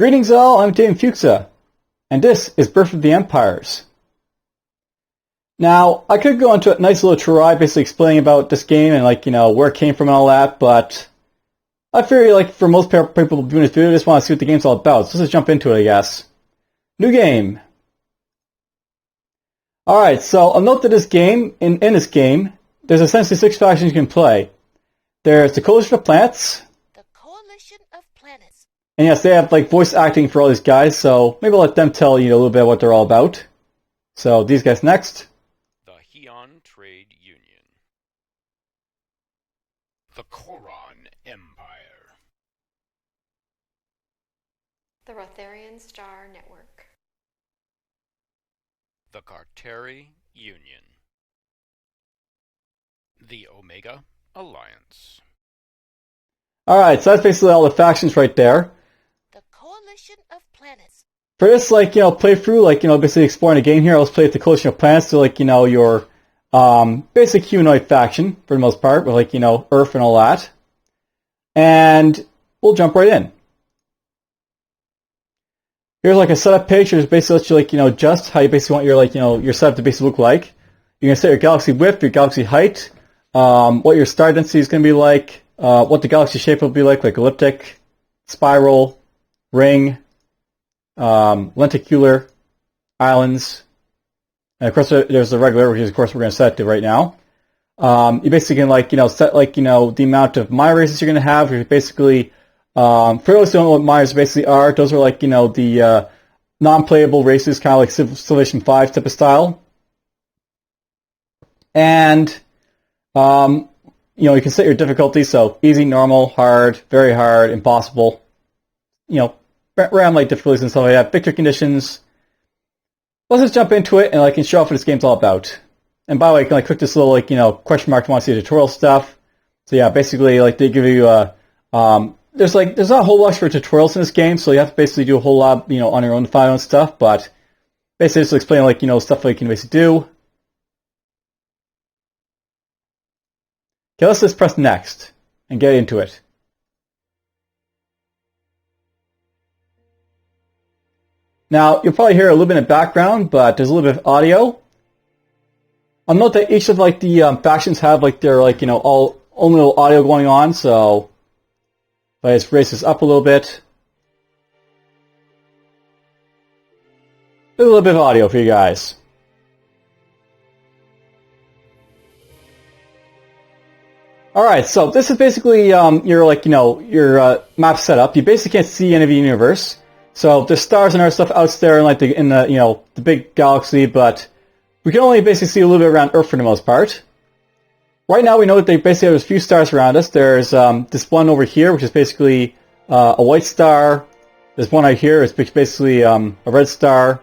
Greetings all, I'm DFuxa, and this is Birth of the Empires. Now, I could go into a nice little tirade basically explaining about this game and where it came from and all that, but I figure for most people doing this video, they just want to see what the game's all about, so let's just jump into it, I guess. New game. Alright, so I'll note that this game, in this game, there's essentially 6 factions you can play. There's the Coalition of Planets. The Coalition of Planets. And yes, they have voice acting for all these guys, so maybe I'll let them tell you a little bit what they're all about. So these guys next. The Heian Trade Union. The Koran Empire. The Rotharian Star Network. The Carteri Union. The Omega Alliance. Alright, so that's basically all the factions right there. The Coalition of Planets. For this, playthrough, basically exploring the game here, let's play with the Coalition of Planets, so, your basic humanoid faction, for the most part, with, Earth and all that. And we'll jump right in. Here's, a setup page, which basically lets you, adjust how you basically want your, your setup to basically look like. You can set your galaxy width, your galaxy height, what your star density is going to be like, what the galaxy shape will be like elliptic, spiral, ring, lenticular, islands, and of course there's the regular, which is of course we're going to set to right now. You basically can set the amount of Maya races you're going to have. You're basically for those who don't know what Mayas basically are, those are the non-playable races, kind of like Civilization 5 type of style. And you can set your difficulty, so easy, normal, hard, very hard, impossible. Random difficulties and stuff like that. Victory conditions. Let's just jump into it and I can show off what this game's all about. And by the way, you can click this little question mark if you want to see the tutorial stuff. So yeah, basically they give you there's not a whole lot for tutorials in this game, so you have to basically do a whole lot on your own to find your own stuff. But basically just explain stuff you can basically do. Okay, let's just press next and get into it. Now, you'll probably hear a little bit in the background, but there's a little bit of audio. I'll note that each of the factions have their all own little audio going on, so if I just raise this up a little bit. There's a little bit of audio for you guys. Alright, so this is basically your map setup. You basically can't see any of the universe. So there's stars and other stuff out there in the big galaxy, but we can only basically see a little bit around Earth for the most part. Right now we know that they basically have a few stars around us. There's this one over here, which is basically a white star. There's one right here, which is basically a red star.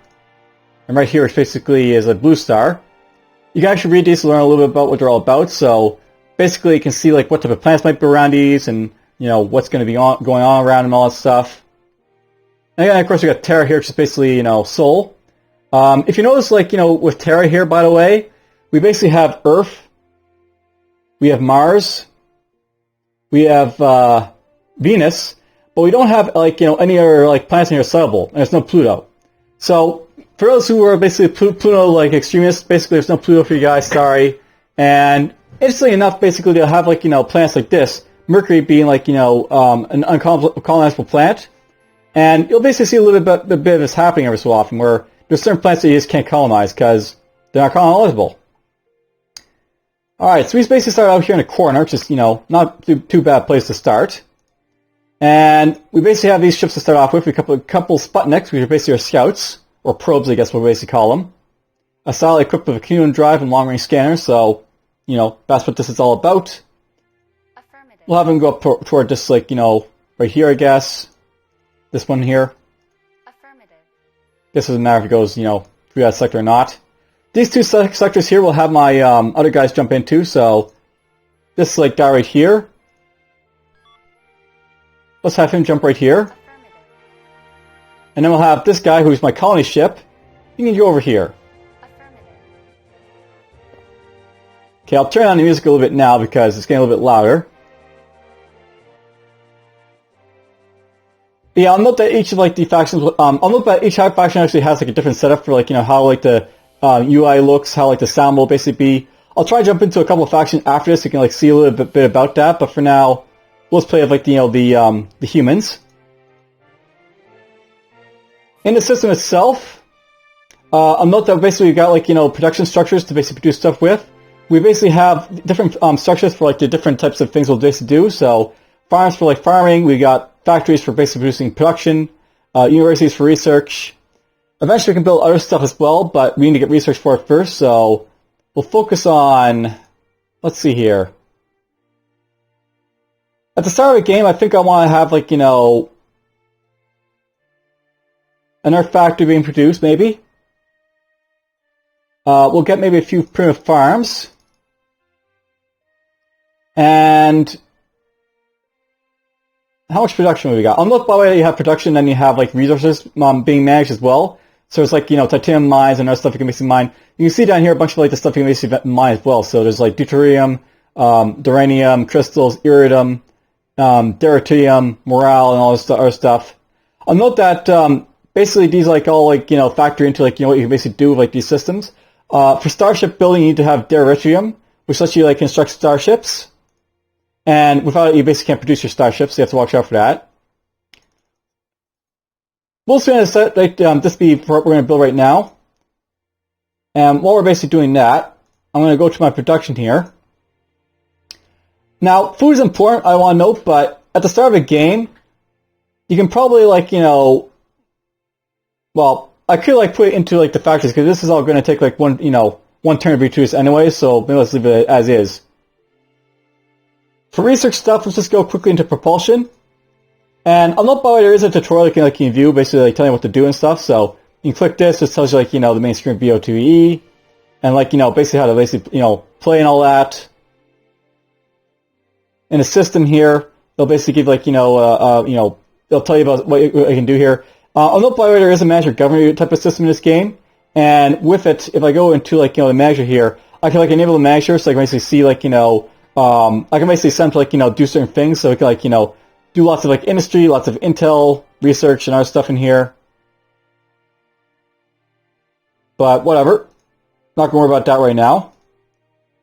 And right here, which basically is a blue star. You can actually read these to learn a little bit about what they're all about. So basically you can see what type of planets might be around these and what's going to be going on around them, all that stuff. And then, of course, we got Terra here, which is basically, Sol. If you notice, with Terra here, by the way, we basically have Earth, we have Mars, we have Venus, but we don't have, any other, planets in here settlable, and there's no Pluto. So, for those who are basically Pluto, extremists, basically there's no Pluto for you guys, sorry. And, interestingly enough, basically they'll have, planets like this, Mercury being, an uncolonizable planet. And you'll basically see a little bit of this happening every so often, where there's certain planets that you just can't colonize because they're not colonizable. Alright, so we basically start out here in a corner, which is, not too bad place to start. And we basically have these ships to start off with. We have a couple Sputniks, which are basically our scouts, or probes, I guess we'll basically call them. A satellite equipped with a Canyon drive and long-range scanners, so, that's what this is all about. Affirmative. We'll have them go up toward this, right here, I guess. This one here. Affirmative. This doesn't matter if it goes, through that sector or not. These two sectors here will have my other guys jump into, so this guy right here. Let's have him jump right here. Affirmative. And then we'll have this guy who's my colony ship. You can go over here. Affirmative. Okay, I'll turn on the music a little bit now because it's getting a little bit louder. Yeah, I'll note that each of like the factions. I'll note that each faction actually has like a different setup for like how like the UI looks, how like the sound will basically be. I'll try to jump into a couple of factions after this so you can like see a little bit about that. But for now, let's play with like the humans. In the system itself, I'll note that basically we've got like production structures to basically produce stuff with. We basically have different structures for like the different types of things we'll basically do. So farms for like farming, we got factories for basically producing production, universities for research. Eventually we can build other stuff as well, but we need to get research for it first, so we'll focus on, let's see here. At the start of the game, I think I want to have like, another factory being produced, maybe. We'll get maybe a few primitive farms. And how much production have we got? Unlike by the way, you have production, then you have like resources being managed as well. So it's like titanium mines and other stuff you can basically mine. You can see down here a bunch of like the stuff you can basically mine as well. So there's like deuterium, duranium, crystals, iridium, deuterium, morale, and all this other stuff. I'll note that basically these like all like factor into like what you can basically do with like these systems. For starship building, you need to have deuterium, which lets you like construct starships. And without it, you basically can't produce your starships, so you have to watch out for that. We'll see on the set, like, this be what we're going to build right now. And while we're basically doing that, I'm going to go to my production here. Now, food is important, I want to note, but at the start of a game, you can probably, like, well, I could, like, put it into, like, the factories, because this is all going to take, like, one turn to be produced anyway, so maybe let's leave it as is. For research stuff, let's just go quickly into propulsion. And I'll note by the way, there is a tutorial you can view, basically like telling you what to do and stuff. So you can click this, it tells you like, the main screen VO2E, and like, basically how to basically, play and all that. In the system here, they'll basically give like, they'll tell you about what you can do here. I'll note by the way, there is a manager governor type of system in this game. And with it, if I go into like, the manager here, I can like enable the manager so I can basically see like, I can basically send to like, do certain things, so we can like, do lots of like industry, lots of intel, research, and other stuff in here. But whatever. Not going to worry about that right now.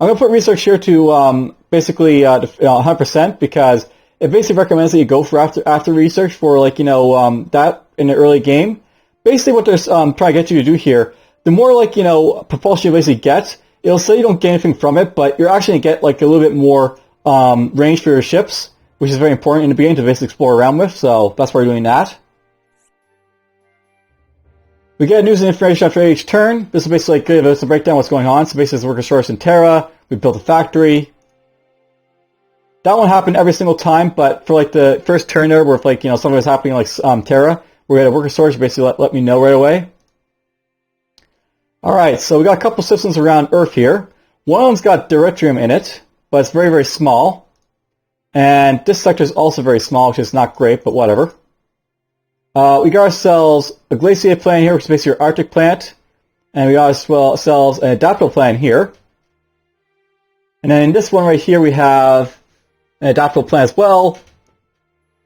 I'm going to put research here to basically 100% because it basically recommends that you go for after research for like, that in the early game. Basically what they're trying to get you to do here, the more like, propulsion you basically get, it'll say you don't get anything from it, but you're actually going to get like a little bit more range for your ships, which is very important in the beginning to basically explore around with, so that's why we're doing that. We get news and information after each turn. This is basically like give us a breakdown of what's going on. So basically it's a worker source in Terra, we built a factory. That won't happen every single time, but for like the first turn there where if like, something was happening like Terra, we had a worker source, basically let me know right away. Alright, so we got a couple systems around Earth here. One of them's got deuterium in it, but it's very, very small. And this sector is also very small, which is not great, but whatever. We got ourselves a glaciated planet here, which is basically your Arctic planet. And we got ourselves an adaptable planet here. And then in this one right here, we have an adaptable planet as well.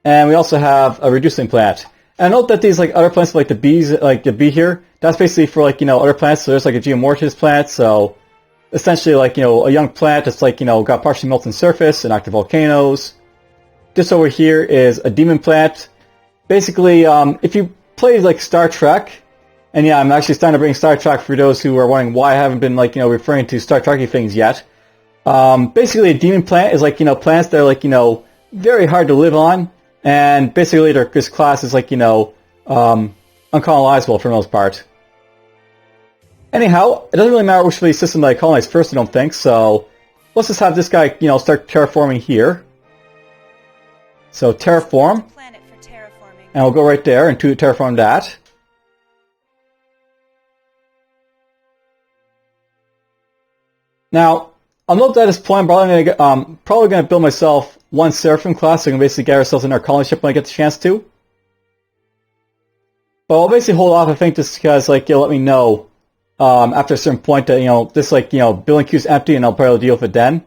And we also have a reducing planet. And note that these like other planets, like the B's, like the B here, that's basically for like other planets. So there's like a geomorphous planet. So essentially like a young planet that's like got partially melting surface and active volcanoes. This over here is a demon planet. Basically, if you play like Star Trek, and yeah, I'm actually starting to bring Star Trek for those who are wondering why I haven't been like referring to Star Trek-y things yet. Basically, a demon planet is like planets that are like very hard to live on. And basically, this class is like, uncolonizable for the most part. Anyhow, it doesn't really matter which of these systems that I colonize first, I don't think, so let's just have this guy, start terraforming here. So, terraform. Planet for terraforming. And we'll go right there and terraform that. Now, I'll note that at this point, I'm probably going to build myself one Seraphim class, so we can basically get ourselves in our colony ship when I get the chance to. But I'll basically hold off, I think, just because, like, you'll let me know after a certain point that, this, like, building queue's empty, and I'll probably deal with it then.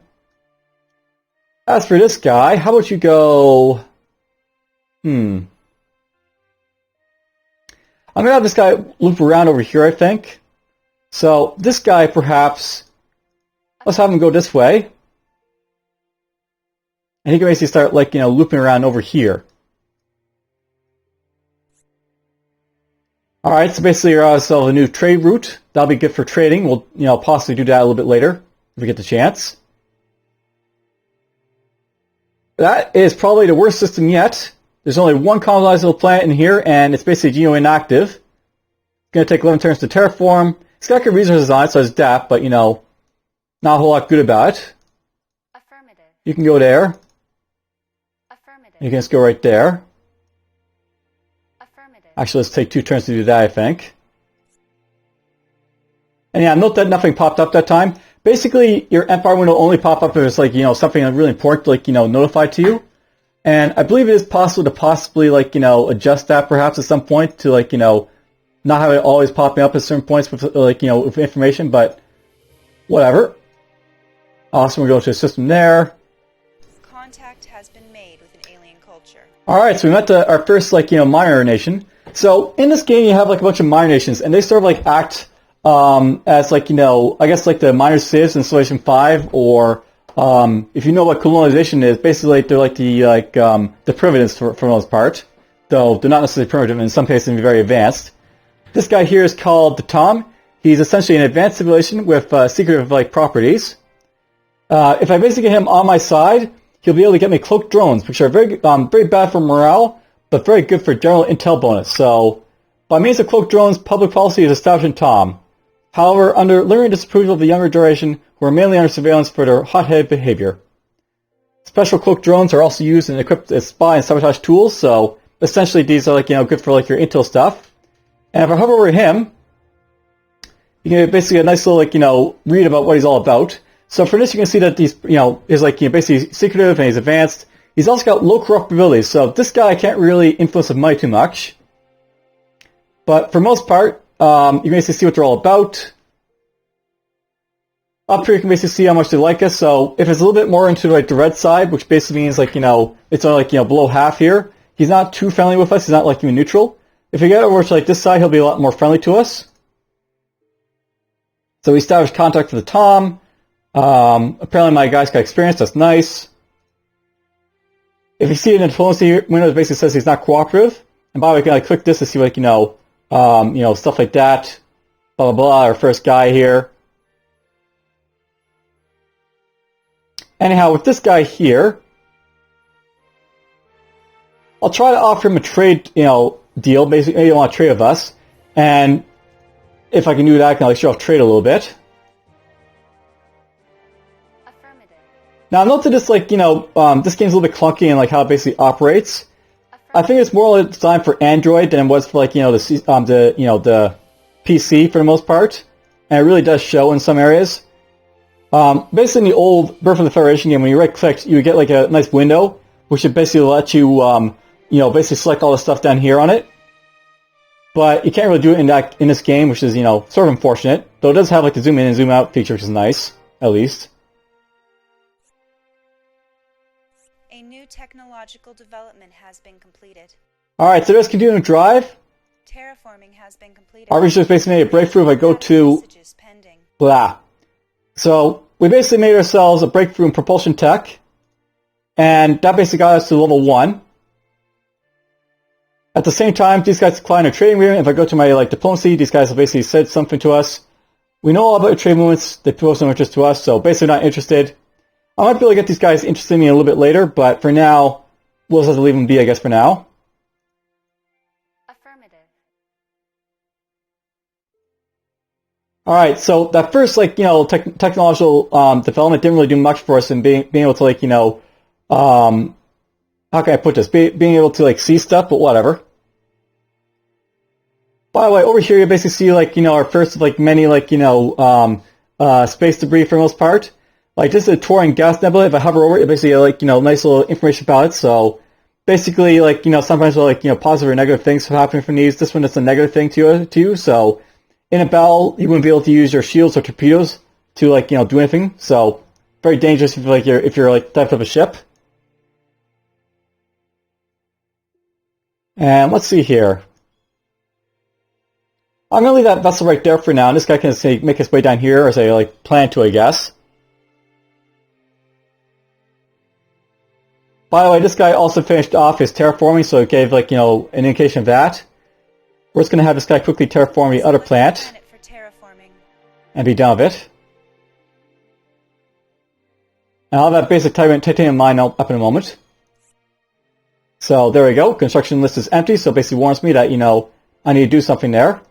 As for this guy, how about you go... I'm gonna have this guy loop around over here, I think. So this guy, perhaps, let's have him go this way. And he can basically start, like, looping around over here. Alright, so basically we're ourselves a new trade route. That'll be good for trading. We'll, possibly do that a little bit later, if we get the chance. That is probably the worst system yet. There's only one colonizable planet in here, and it's basically geo-inactive. It's going to take 11 turns to terraform. It's got good resources on it, so it's DAP, but, not a whole lot good about it. Affirmative. You can go there. Affirmative. You can just go right there. Affirmative. Actually, let's take 2 turns to do that, I think. And yeah, note that nothing popped up that time. Basically, your Empire window only pop up if it's like, something really important, like, notified to you. And I believe it is possible to possibly, like, adjust that perhaps at some point to, like, not have it always popping up at certain points with, like, with information, but whatever. Awesome, we go to the system there. Contact has been made with an alien culture. Alright, so we met our first, like, minor nation. So, in this game, you have, like, a bunch of minor nations, and they sort of, like, act as, like, I guess, like, the minor civs in Civilization 5, or, if you know what colonization is, basically, they're, like, the primitives for the most part. Though, they're not necessarily primitive, in some cases, they're very advanced. This guy here is called the Tom. He's essentially an advanced civilization with, secretive, like, properties. If I basically get him on my side, he'll be able to get me cloaked drones, which are very bad for morale, but very good for general intel bonus. So, by means of cloaked drones, public policy is established in Tom. However, under lingering disapproval of the younger generation, who are mainly under surveillance for their hot-headed behavior. Special cloaked drones are also used and equipped as spy and sabotage tools, so essentially these are, like, good for, like, your intel stuff. And if I hover over him, you can get basically a nice little, like, read about what he's all about. So for this, you can see that he's, is, like, basically secretive and he's advanced. He's also got low corrupt abilities, so this guy can't really influence the money too much. But for most part, you can basically see what they're all about. Up here, you can basically see how much they like us. So if it's a little bit more into, like, the red side, which basically means, like, it's only, like, below half here, he's not too friendly with us. He's not, like, neutral. If you get over to, like, this side, he'll be a lot more friendly to us. So we established contact with the Tom. Apparently my guy's got experience. That's nice. If you see it in the diplomacy window, it basically says he's not cooperative. And by the way, you can, like, click this to see, like, stuff like that. Blah, blah, blah. Our first guy here. Anyhow, with this guy here, I'll try to offer him a trade, deal. Basically, you want to trade with us. And if I can do that, I can, like, show off trade a little bit. Affirmative. Now, note that this, like, this game's a little bit clunky in, like, how it basically operates. I think it's more designed for Android than it was for, like, the PC for the most part. And it really does show in some areas. Basically in the old Birth of the Federation game, when you right-clicked, you would get, like, a nice window, which would basically let you, basically select all the stuff down here on it. But you can't really do it in this game, which is, sort of unfortunate. Though it does have, like, the zoom in and zoom out feature, which is nice, at least. A new technological development has been completed. Alright, so there's continuing drive. Terraforming has been completed. Arby's just basically made a breakthrough if I go to... Messages pending. Blah. So, we basically made ourselves a breakthrough in propulsion tech. And that basically got us to level 1. At the same time, these guys declined a trading agreement. If I go to my, like, diplomacy, these guys have basically said something to us. We know all about your trade movements. They pose no interest to us, so basically not interested. I might be able to get these guys interested in me a little bit later, but for now, we'll just have to leave them be, I guess, for now. Affirmative. Alright, so that first, like, technological development didn't really do much for us in being able to, like, how can I put this? Being able to, like, see stuff, but whatever. By the way, over here you basically see, like, our first of, like, many, like, space debris for the most part. Like, this is a Taurian gas nebula. If I hover over it, basically, like, nice little information about it. So, basically, like, sometimes, like, positive or negative things happening from these. This one is a negative thing to you. So, in a battle, you wouldn't be able to use your shields or torpedoes to, like, do anything. So, very dangerous if you're like type of a ship. And let's see here. I'm gonna leave that vessel right there for now, and this guy can say make his way down here, as I like plan to, I guess. By the way, this guy also finished off his terraforming, so it gave like an indication of that. We're just gonna have this guy quickly terraform the other planet For terraforming. and be done with it. And I'll have that basic titanium mine up in a moment. So there we go. Construction list is empty, so it basically warns me that I need to do something there.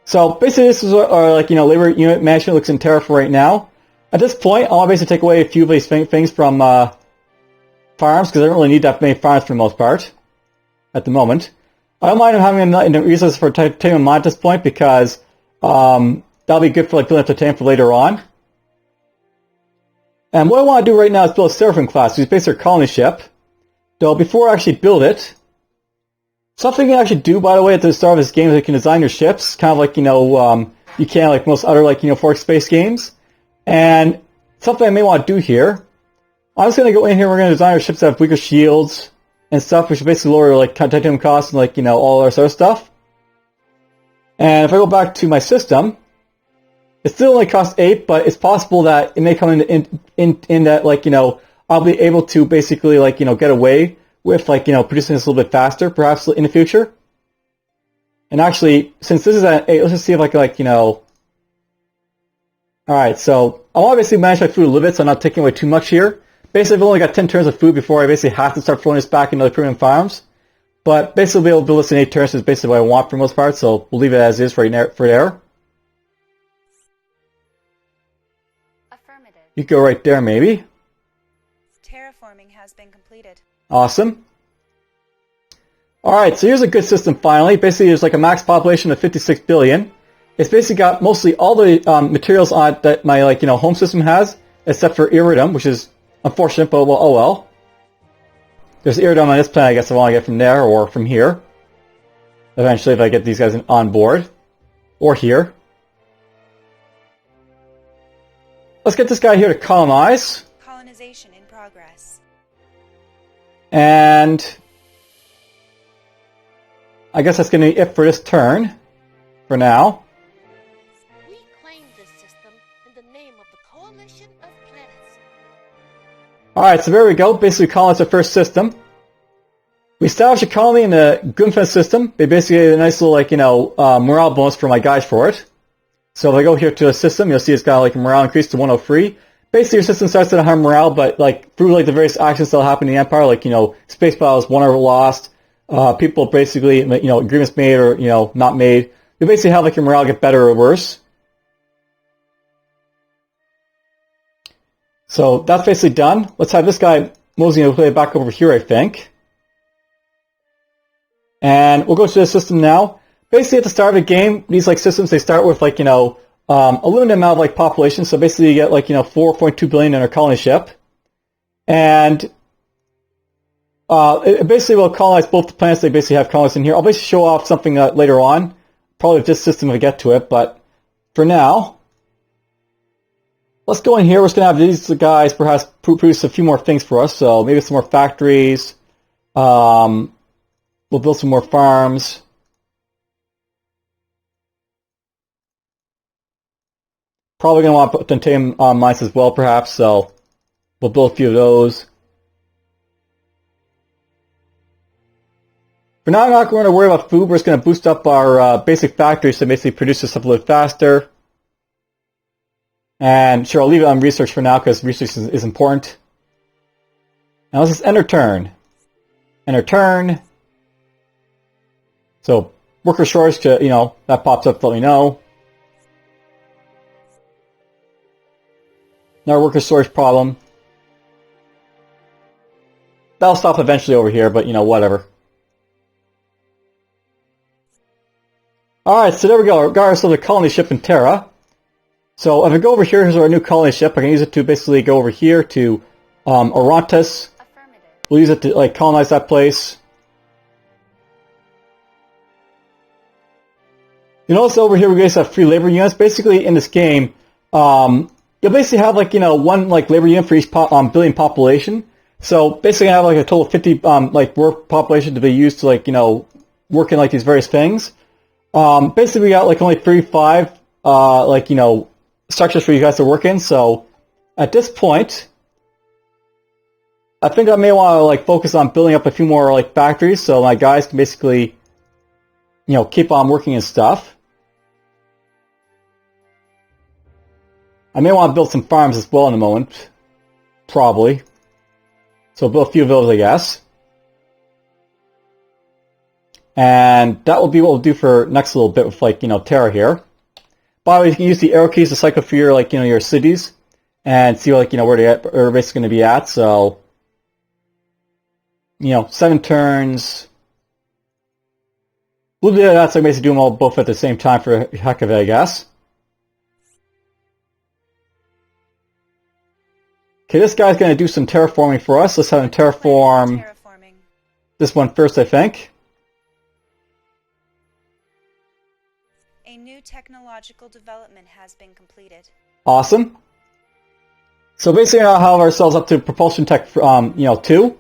So basically, this is our labor unit management looks in Terra for right now. At this point, I want to basically take away a few of these things from farms, because I don't really need that many farms for the most part at the moment. I don't mind having enough resources for titanium mine at this point, because that'll be good for building up titanium for later on. And what I want to do right now is build a Seraphim class, which is basically a colony ship. Though before I actually build it, something you can actually do, by the way, at the start of this game is you can design your ships, kind of like, you can like most other, Fork Space games. And something I may want to do here, I'm just going to go in here, we're going to design our ships that have weaker shields and stuff, which will basically lower, titanium costs and, all our sort of stuff. And if I go back to my system, it still only costs 8, but it's possible that it may come in that, I'll be able to basically, get away with, producing this a little bit faster, perhaps in the future. And actually, since this is at 8, let's just see if I can, Alright, so I want to basically manage my food a little bit, so I'm not taking away too much here. Basically, I've only got 10 turns of food before I basically have to start throwing this back into the premium farms. But basically, be able to build this in 8 turns is basically what I want for the most part, so we'll leave it as is for there. Affirmative. You go right there, maybe. Terraforming has been completed. Awesome. Alright, so here's a good system finally. Basically, there's a max population of 56 billion. It's basically got mostly all the materials on it that my home system has, except for iridium, which is unfortunate, but well, oh well. There's iridium on this planet, I guess I want to get from there or from here. Eventually, if I get these guys on board. Or here. Let's get this guy here to colonize. Colonization in progress. And I guess that's going to be it for this turn. For now. We claim this system in the name of the Coalition of Planets. Alright, so there we go. Basically, colonize our first system. We established a colony in the Gunfence system. They basically get a nice little, morale bonus for my guys for it. So if I go here to a system, you'll see it's got, morale increased to 103. Basically, your system starts at 100 morale, but, through, the various actions that'll happen in the Empire, space battles won or lost, people basically, agreements made or, not made, you basically have, your morale get better or worse. So that's basically done. Let's have this guy moseying his way back over here, I think. And we'll go to the system now. Basically, at the start of the game, these systems, they start with a limited amount of population. So basically, you get 4.2 billion in a colony ship, and it basically will colonize both the planets. They basically have colonies in here. I'll basically show off something later on, probably with this system if I get to it. But for now, let's go in here. We're just gonna have these guys perhaps produce a few more things for us. So maybe some more factories. We'll build some more farms. Probably going to want to put titanium mines as well, perhaps, so we'll build a few of those. For now, I'm not going to worry about food. We're just going to boost up our basic factories to basically produce this stuff a little faster. And sure, I'll leave it on research for now, because research is important. Now let's just enter turn. Enter turn. So, worker shortage, that pops up to let me know. Another worker storage problem. That'll stop eventually over here, but whatever. Alright, so there we go. Got ourselves a colony ship in Terra. So if I go over here, here's our new colony ship. I can use it to basically go over here to Orontes. Affirmative. We'll use it to colonize that place. You notice over here we guys have free labor units. Basically in this game, you'll basically have one labor unit for each billion population. So basically I have a total of 50 work population to be used to work in these various things. Basically, we got like only 35, like, you know, structures for you guys to work in. So at this point, I think I may want to like focus on building up a few more like factories, so my guys can basically, you know, keep on working and stuff. I may want to build some farms as well in a moment, probably. So build a few villages, I guess. And that will be what we'll do for next little bit with, like, you know, Terra here. By the way, you can use the arrow keys to cycle through your, like, you know, your cities and see, like, you know, where they're basically going to be at. So, you know, 7 turns. We'll do that, so basically do them all both at the same time for the heck of it, I guess. Okay, this guy's going to do some terraforming for us. Let's have him terraform this one first, I think. A new technological development has been completed. Awesome. So basically, now have ourselves up to propulsion tech, you know, 2.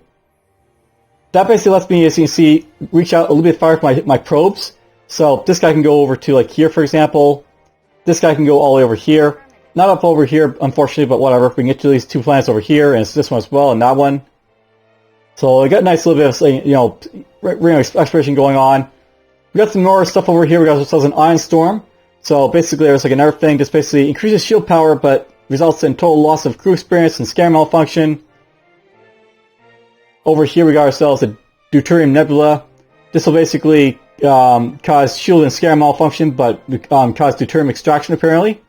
That basically lets me, as you can see, reach out a little bit farther with my probes. So this guy can go over to, like, here, for example. This guy can go all the way over here. Not up over here, unfortunately, but whatever. We can get to these 2 planets over here, and it's this one as well, and that one. So we got a nice little bit of, you know, exploration going on. We got some more stuff over here. We got ourselves an ion storm. So basically, there's like another thing. Just basically increases shield power, but results in total loss of crew experience and scanner malfunction. Over here, we got ourselves a deuterium nebula. This will basically cause shield and scanner malfunction, but cause deuterium extraction, apparently.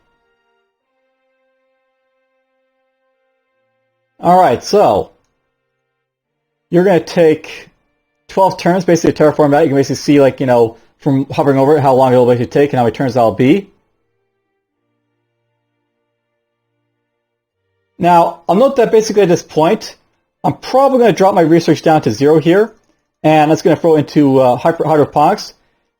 Alright, so you're going to take 12 turns basically to terraform that. You can basically see, like, you know, from hovering over it, how long it'll basically take and how many turns that'll be. Now, I'll note that basically at this point, I'm probably going to drop my research down to 0 here, and that's going to throw into hydroponics.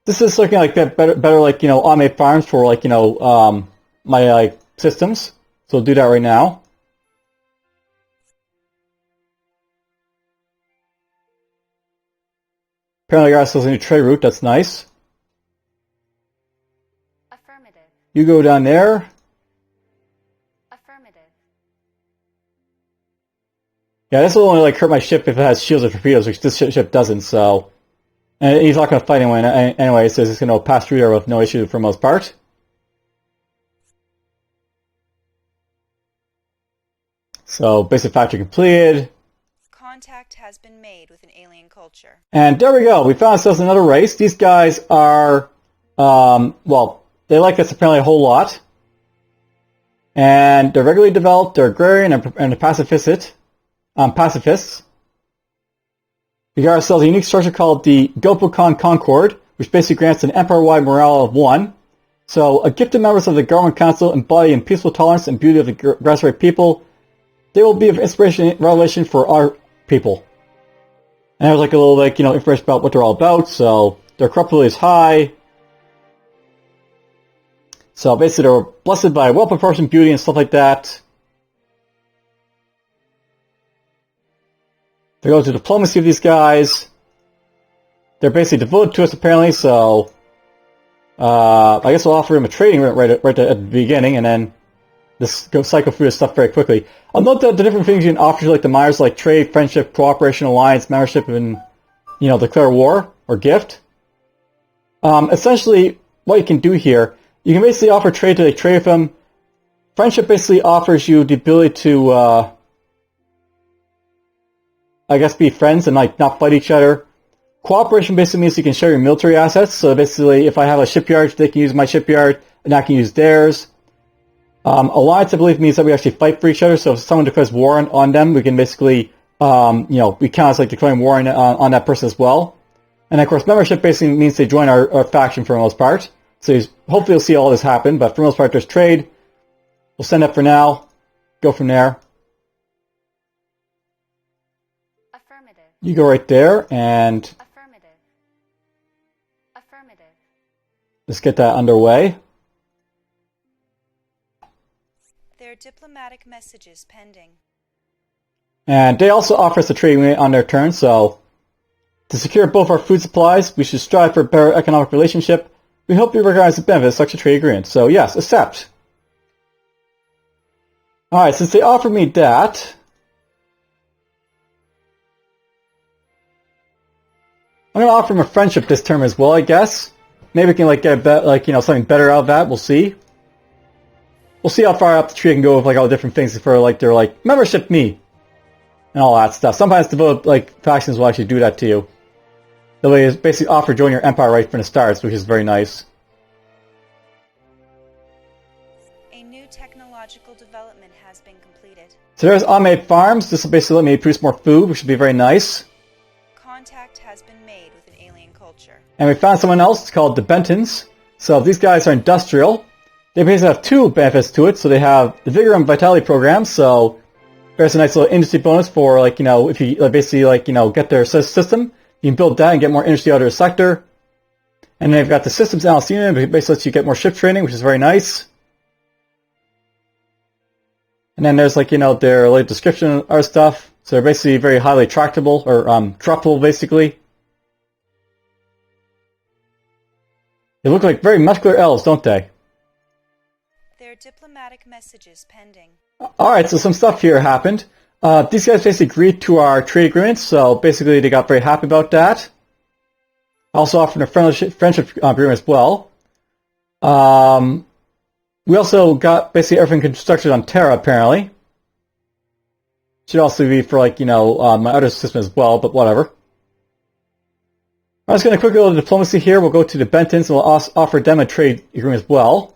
This is looking like better, like, you know, automated farms for, like, you know, my, like, systems. So we'll do that right now. Apparently, I got ourselves a new trade route. That's nice. Affirmative. You go down there. Affirmative. Yeah, this will only like hurt my ship if it has shields or torpedoes, which this ship doesn't. So, and he's not going to fight anyone anyway. So he's going to pass through there with no issue for the most part. So, basic factory completed. Contact has been made with an alien culture. And there we go. We found ourselves another race. These guys are, well, they like us apparently a whole lot. And they're regularly developed, they're agrarian and pacifists. We got ourselves a unique structure called the Gopocon Concord, which basically grants an empire-wide morale of 1. So, gifted members of the Government Council embody in peaceful tolerance and beauty of the grassroots people. They will be of inspiration and revelation for our people. And there's like a little, like, you know, information about what they're all about. So their corruptibility is high. So basically they're blessed by well-proportioned beauty and stuff like that. They go to diplomacy of these guys. They're basically devoted to us apparently, so I guess we'll offer him a trading right at the beginning, and then just go cycle through this stuff very quickly. I'll note that the different things you can offer, like the minors, like trade, friendship, cooperation, alliance, membership, and, you know, declare war or gift. Essentially, what you can do here, you can basically offer trade to trade with them. Friendship basically offers you the ability to, I guess, be friends and like not fight each other. Cooperation basically means you can share your military assets. So basically, if I have a shipyard, they can use my shipyard, and I can use theirs. Alliance, I believe, means that we actually fight for each other. So if someone declares war on them, we can basically, you know, we count as like declaring war on that person as well. And of course, membership basically means they join our faction for the most part. So hopefully you'll see all this happen. But for the most part, there's trade. We'll send that for now. Go from there. Affirmative. You go right there, and Affirmative. Affirmative. let's get that underway. There are diplomatic messages pending. And they also offer us a trading rate on their turn, so to secure both our food supplies, we should strive for a better economic relationship. We hope you recognize the benefits of such a trade agreement. So yes, accept. Alright, since they offered me that, I'm gonna offer them a friendship this term as well, I guess. Maybe we can like get something better out of that. We'll see. We'll see how far up the tree I can go with like all the different things for like their like membership me and all that stuff. Sometimes devoted like factions will actually do that to you. The way is basically offer join your empire right from the start, which is very nice. A new technological development has been completed. So there's unmade farms. This will basically let me produce more food, which will be very nice. Contact has been made with an alien culture. And we found someone else called the Bentons. So these guys are industrial. They basically have two benefits to it. So they have the Vigor and Vitality programs. So there's a nice little industry bonus for like, if you basically like, get their system, you can build that and get more industry out of their sector. And then they've got the systems analysis unit, which basically lets you get more ship training, which is very nice. And then there's like, their like description of our stuff. So they're basically very highly tractable or droppable basically. They look like very muscular elves, don't they? Their diplomatic messages pending. Alright, so some stuff here happened. These guys basically agreed to our trade agreement, so basically they got very happy about that. Also offered a friendship agreement as well. We also got basically everything constructed on Terra, apparently. Should also be for like, my other system as well, but whatever. I'm just going to quickly go to diplomacy here. We'll go to the Bentons and we'll offer them a trade agreement as well.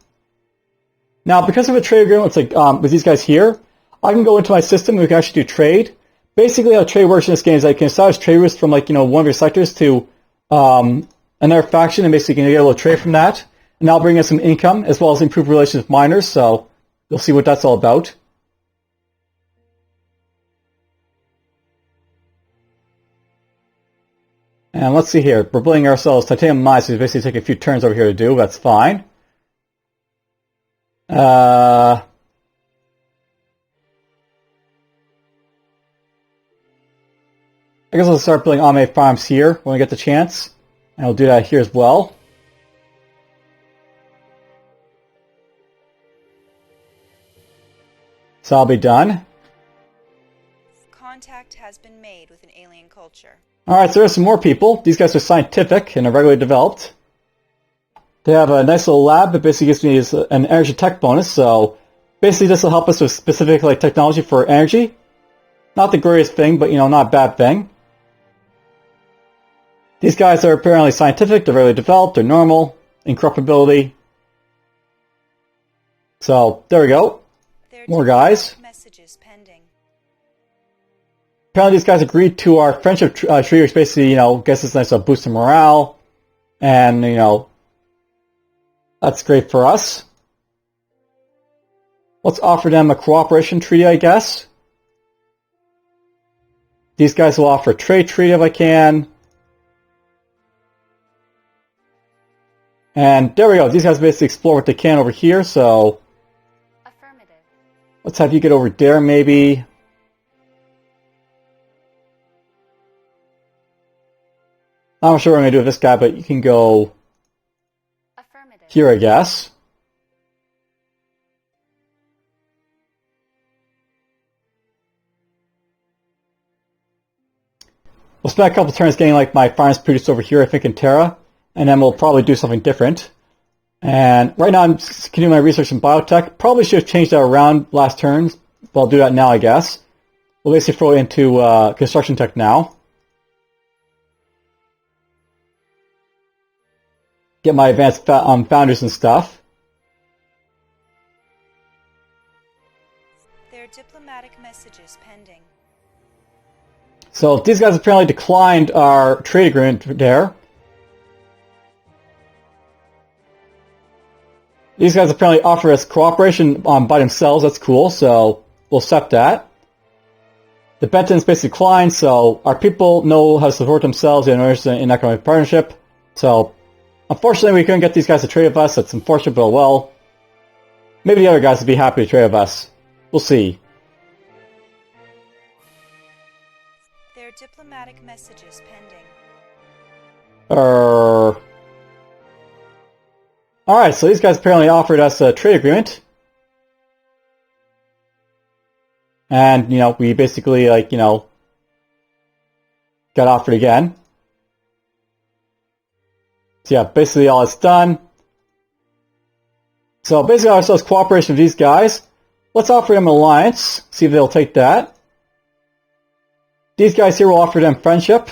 Now, because of a trade agreement, it's like with these guys here, I can go into my system and we can actually do trade. Basically, how trade works in this game is I can establish trade routes from like, one of your sectors to another faction, and basically you can get a little trade from that. And that'll bring in some income, as well as improve relations with miners, so you'll see what that's all about. And let's see here. We're building ourselves titanium mines, so we basically take a few turns over here to do. That's fine. I guess I'll start building automated farms here when we get the chance. And we'll do that here as well. So I'll be done. Contact has been made with an alien culture. Alright, so there's some more people. These guys are scientific and are regularly developed. They have a nice little lab that basically gives me an energy tech bonus, so basically this will help us with specific like technology for energy. Not the greatest thing, but not a bad thing. These guys are apparently scientific, they're regularly developed, they're normal, incorruptibility. So, there we go. More guys. Messages pending. Apparently these guys agreed to our friendship tree, which basically, gets us a nice boost in morale. And, that's great for us. Let's offer them a cooperation treaty, I guess. These guys will offer a trade treaty if I can. And there we go. These guys basically explore what they can over here, so Affirmative. let's have you get over there, maybe. I'm not sure what I'm going to do with this guy, but you can go Affirmative. here, I guess. We'll spend a couple turns getting like my farms produced over here, I think, in Terra, and then we'll probably do something different. And right now I'm continuing my research in biotech. Probably should have changed that around last turns, but I'll do that now, I guess. We'll basically throw it into construction tech now. Get my advanced founders and stuff. Their diplomatic messages pending. So these guys apparently declined our trade agreement there. These guys apparently offer us cooperation by themselves. That's cool, so we'll accept that. The Bentons basically declined, so our people know how to support themselves. They're interested in economic partnership. So unfortunately, we couldn't get these guys to trade with us. That's unfortunate, but well, maybe the other guys would be happy to trade with us. We'll see. Their diplomatic messages pending. Alright, so these guys apparently offered us a trade agreement. And, we basically, got offered again. So yeah, basically all it's done. So basically ourselves cooperation with these guys. Let's offer them an alliance, see if they'll take that. These guys here will offer them friendship.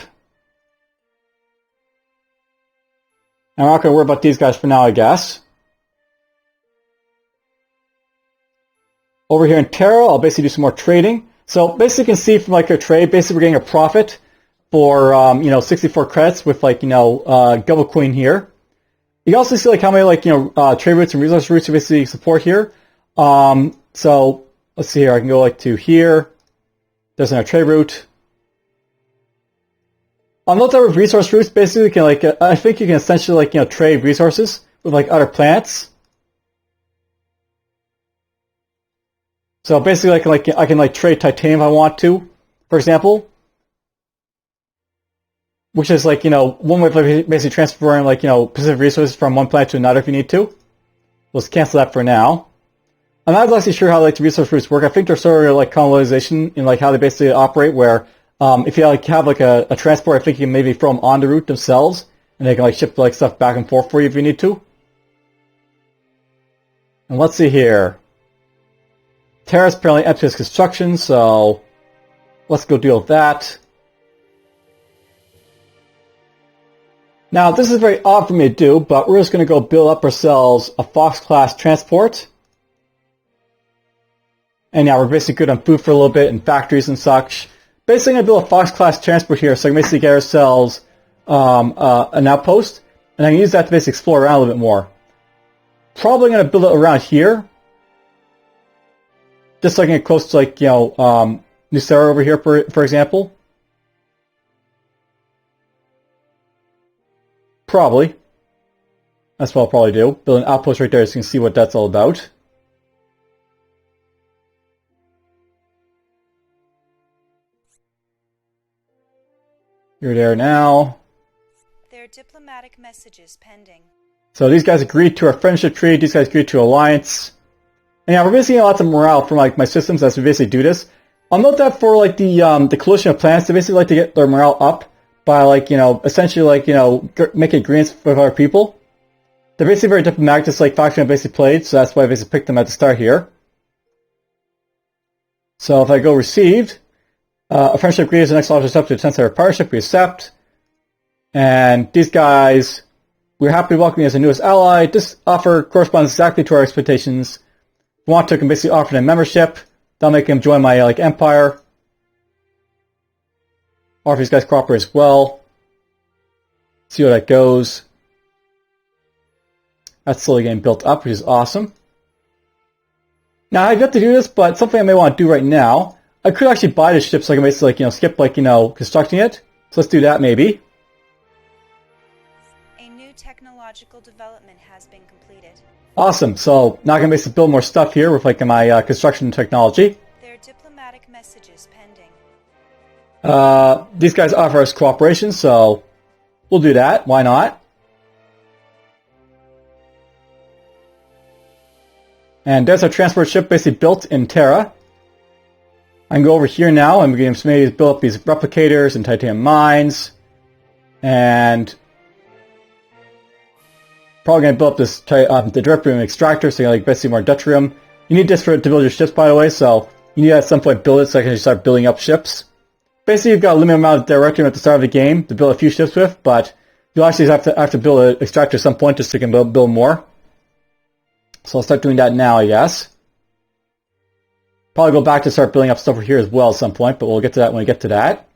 And we're not going to worry about these guys for now, I guess. Over here in Terra, I'll basically do some more trading. So basically you can see from our trade, basically we're getting a profit for 64 credits with Double Queen here. You can also see how many trade routes and resource routes you basically support here. So let's see here. I can go to here. There's another trade route. On those type of resource routes, basically you can I think you can essentially trade resources with other planets. So basically I can trade titanium if I want to, for example. Which is one way of basically transferring specific resources from one planet to another if you need to. Let's cancel that for now. I'm not actually sure how the resource routes work. I think there's sort of colonization in how they basically operate, where if you have a transport, I think you can maybe throw them on the route themselves, and they can ship stuff back and forth for you if you need to. And let's see here. Terra's apparently empty its construction, so let's go deal with that. Now, this is very odd for me to do, but we're just going to go build up ourselves a Fox-class transport. And yeah, we're basically good on food for a little bit and factories and such. Basically, I'm going to build a Fox-class transport here, so I can basically get ourselves an outpost, and I can use that to basically explore around a little bit more. Probably going to build it around here. Just so I can get close to, Nucera over here, for example. Probably. That's what I'll probably do. Build an outpost right there so you can see what that's all about. You're there now. There are diplomatic messages pending. So these guys agreed to our friendship treaty. These guys agreed to alliance. And yeah, we're basically getting lots of morale from my systems as we basically do this. I'll note that for the coalition of planets, they basically like to get their morale up by essentially make agreements with other people. They're basically very diplomatic, just like faction I basically played, so that's why I basically picked them at the start here. So if I go received, a friendship agreement is the next officer step to the 10th partnership, we accept. And these guys, we're happy to welcome you as a newest ally. This offer corresponds exactly to our expectations. If you want to, I can basically offer them membership. That'll make them join my empire. Or if these guys cooperate as well. See how that goes. That's slowly getting built up, which is awesome. Now, I've got to do this, but something I may want to do right now. I could actually buy this ship so I can basically, skip, constructing it. So let's do that, maybe. A new technological development has been completed. Awesome. So now I can basically build more stuff here with, my construction technology. There are diplomatic messages pending. These guys offer us cooperation, so we'll do that. Why not? And there's our transport ship basically built in Terra. I can go over here now and we can maybe build up these replicators and titanium mines. And probably going to build up this the deuterium extractor, so you can basically more deuterium. You need this to build your ships, by the way, so you need to at some point build it so I can start building up ships. Basically, you've got a limited amount of deuterium at the start of the game to build a few ships with, but you'll actually have to build an extractor at some point just so you can build more. So I'll start doing that now, I guess. Probably go back to start building up stuff over here as well at some point, but we'll get to that when we get to that.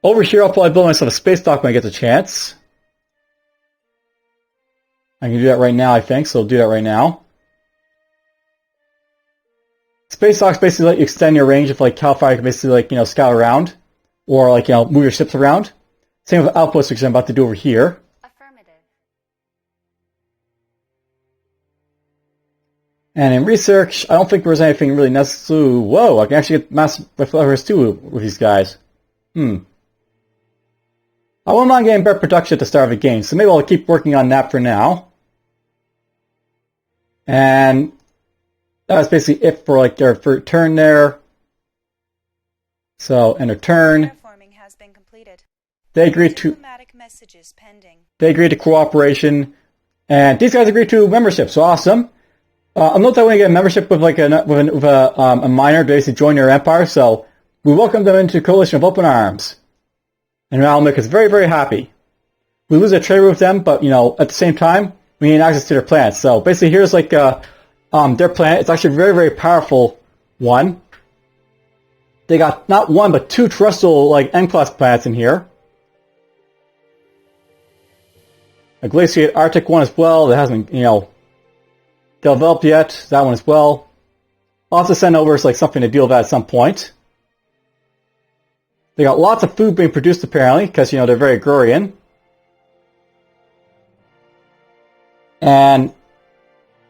Over here, I'll probably build myself a space dock when I get the chance. I can do that right now, I think, so I'll do that right now. Space docks basically let you extend your range of how far you can basically scout around, or move your ships around. Same with outposts, which I'm about to do over here. Affirmative. And in research, I don't think there's anything really necessary. Whoa, I can actually get mass reflectors too with these guys. I wouldn't mind getting better production at the start of the game, so maybe I'll keep working on that for now. And that was basically it for like their turn there. So, end of turn. Terraforming has been completed. They agreed to Diplomatic messages pending. cooperation, and these guys agreed to membership. So awesome. I'll note that when you get a membership with like a miner to basically join your empire, so we welcome them into Coalition of Open Arms, and that'll make us very, very happy. We lose a trade with them, but at the same time we need access to their planets. So basically, here's like their planet. It's actually a very, very powerful one. They got not one but two terrestrial like N-class planets in here. A glaciated Arctic one as well that hasn't developed yet. That one as well. I'll have to send over like something to deal with that at some point. They got lots of food being produced apparently because they're very agrarian. And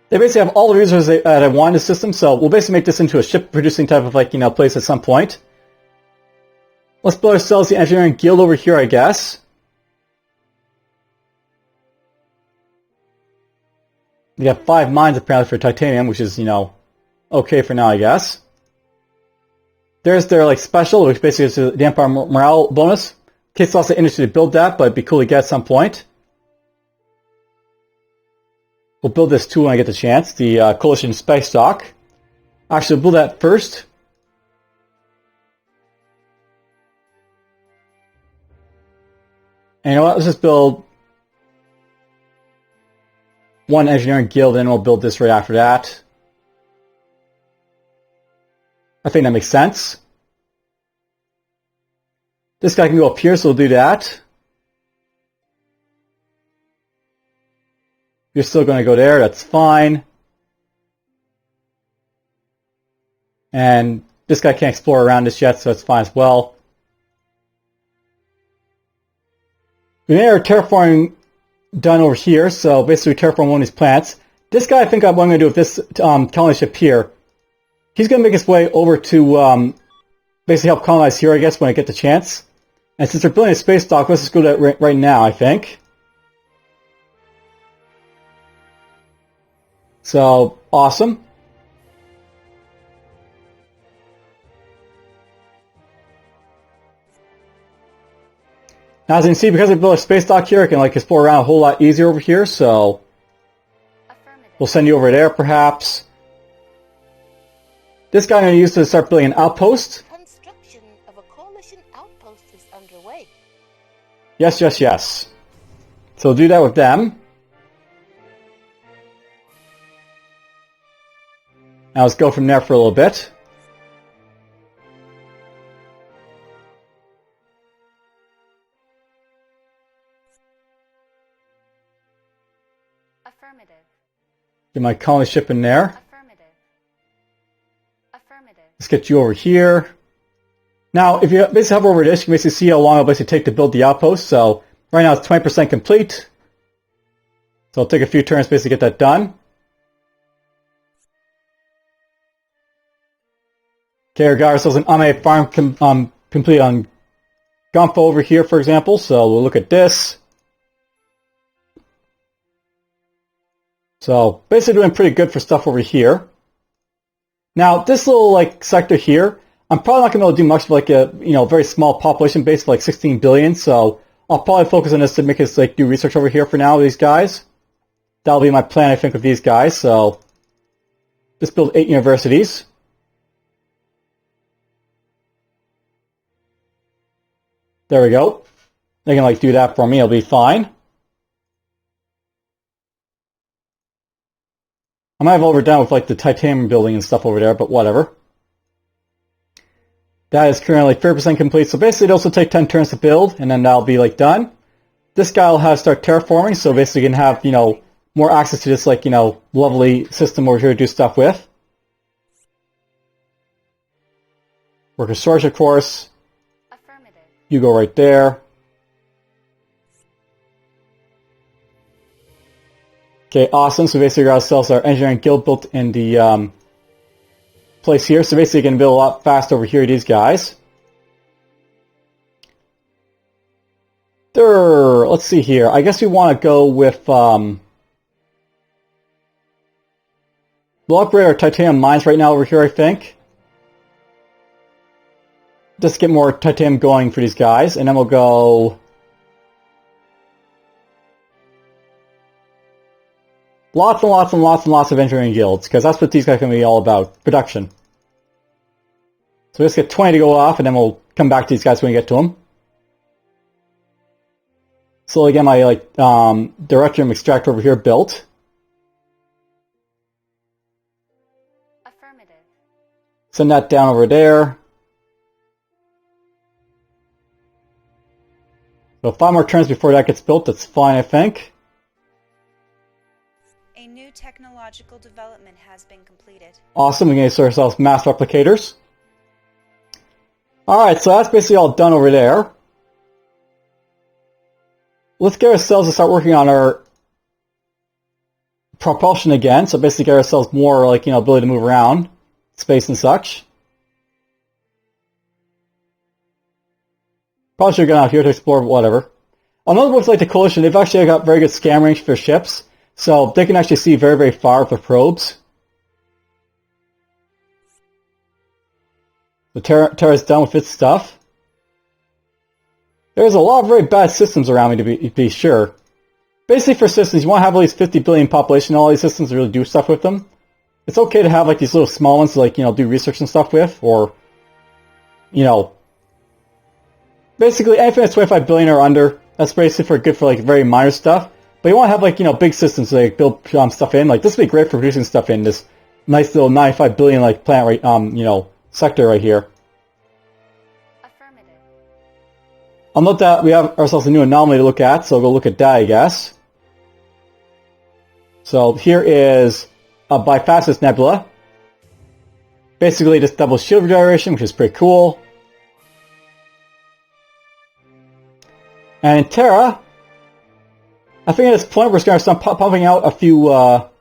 they basically have all the resources that I want in the system, so we'll basically make this into a ship-producing type of place at some point. Let's build ourselves the engineering guild over here, I guess. We got 5 mines apparently for titanium, which is okay for now, I guess. There's their special, which basically is the Empire morale bonus. Takes lots of industry to build that, but it'd be cool to get at some point. We'll build this too when I get the chance. The Coalition Space Stock. Actually, we'll build that first. And you know what? Let's just build one engineering guild, and we'll build this right after that. I think that makes sense. This guy can go up here, so we'll do that. You're still going to go there, that's fine. And this guy can't explore around this yet, so that's fine as well. We made our terraforming done over here, so basically terraform one of these planets. This guy, I think what I'm going to do with this colony ship here, he's going to make his way over to basically help colonize here, I guess, when I get the chance. And since they're building a space dock, let's just go to that right now, I think. So, awesome. Now, as you can see, because I built a space dock here, I can explore around a whole lot easier over here, so we'll send you over there, perhaps. This guy I'm going to use to start building an outpost. Construction of a coalition outpost is underway. Yes, yes, yes. So we'll do that with them. Now let's go from there for a little bit. Affirmative. Get my colony ship in there. Affirmative. Affirmative. Let's get you over here. Now, if you basically hover over this, you can basically see how long it'll basically take to build the outpost. So right now it's 20% complete. So it'll take a few turns to basically get that done. Okay, we got ourselves an Ame farm complete on Gumpha over here, for example. So we'll look at this. So basically doing pretty good for stuff over here. Now this little sector here, I'm probably not going to be able to do much of a very small population base of 16 billion. So I'll probably focus on this to make us do research over here for now with these guys. That'll be my plan, I think, with these guys. So just build 8 universities. There we go. They can do that for me. It'll be fine. I might have overdone with the titanium building and stuff over there, but whatever. That is currently 30% complete. So basically it'll also take 10 turns to build, and then that'll be done. This guy will have to start terraforming, so basically you can have, more access to this lovely system over here to do stuff with. Worker storage, of course. You go right there. Okay, awesome. So basically we got ourselves our engineering guild built in the place here. So basically you can build a lot faster over here, these guys. Let's see here. I guess we want to go with, we'll upgrade our titanium mines right now over here, I think. Just get more titanium going for these guys, and then we'll go... Lots and lots and lots and lots of engineering guilds, because that's what these guys are going to be all about. Production. So let's get 20 to go off, and then we'll come back to these guys when we get to them. Slowly get my, directorium extractor over here built. Affirmative. Send that down over there. So 5 more turns before that gets built, that's fine, I think. A new technological development has been completed. Awesome, we can get ourselves mass replicators. Alright, so that's basically all done over there. Let's get ourselves to start working on our propulsion again, so basically get ourselves more, ability to move around, space and such. Probably should have gone out here to explore, but whatever. Another with the Coalition, they've actually got very good scam range for their ships, so they can actually see very, very far with their probes. So Terra's done with its stuff. There's a lot of very bad systems around me, to be sure. Basically, for systems, you want to have at least 50 billion population in all these systems to really do stuff with them. It's okay to have these little small ones to do research and stuff with, or basically anything that's 25 billion or under. That's basically good for very minor stuff. But you want to have big systems to build stuff in. This would be great for producing stuff in this nice little 95 billion planet right sector right here. Affirmative. I'll note that we have ourselves a new anomaly to look at, so we'll go look at that, I guess. So here is a Bifacis Nebula. Basically just double shield regeneration, which is pretty cool. And in Terra, I think at this point we're just going to start pumping out a few, well,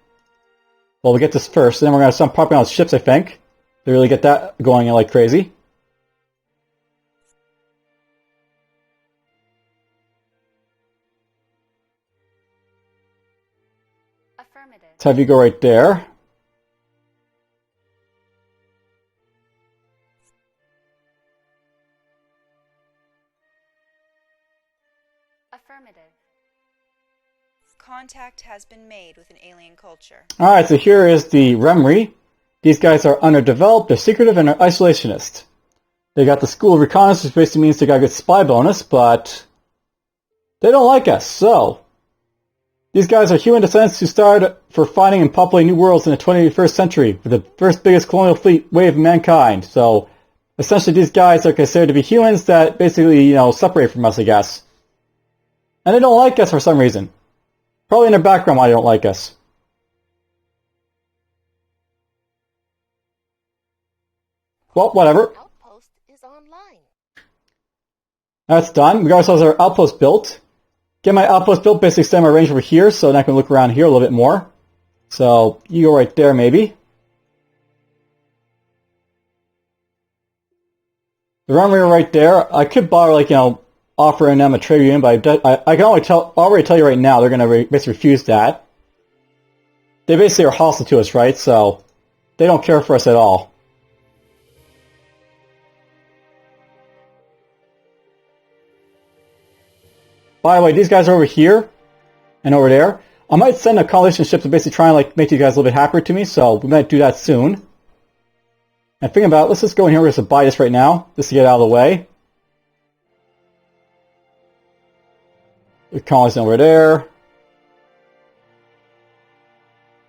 we'll get this first, and then we're going to start pumping out ships, I think, to really get that going like crazy. Affirmative. Let's have you go right there. Affirmative. Contact has been made with an alien culture. Alright, so here is the Remri. These guys are underdeveloped, they're secretive, and they're isolationist. They got the School of Reconnaissance, which basically means they got a good spy bonus, but they don't like us, so these guys are human descendants who started for finding and populating new worlds in the 21st century with the first biggest colonial fleet wave of mankind. So essentially these guys are considered to be humans that basically, separate from us, I guess. And they don't like us for some reason. Probably in their background why they don't like us. Well, whatever. Outpost is online. That's done. We got ourselves our outpost built. Get my outpost built, basically extend my range over here, so then I can look around here a little bit more. So, you go right there, maybe. The runway right there, I could bother, offering them a trade union, but I can already tell you right now, they're going to basically refuse that. They basically are hostile to us, right? So, they don't care for us at all. By the way, these guys are over here and over there. I might send a coalition ship to basically try and make you guys a little bit happier to me, so we might do that soon. And thinking about it, let's just go in here, we're just going to buy this right now, just to get out of the way. The colonies over there.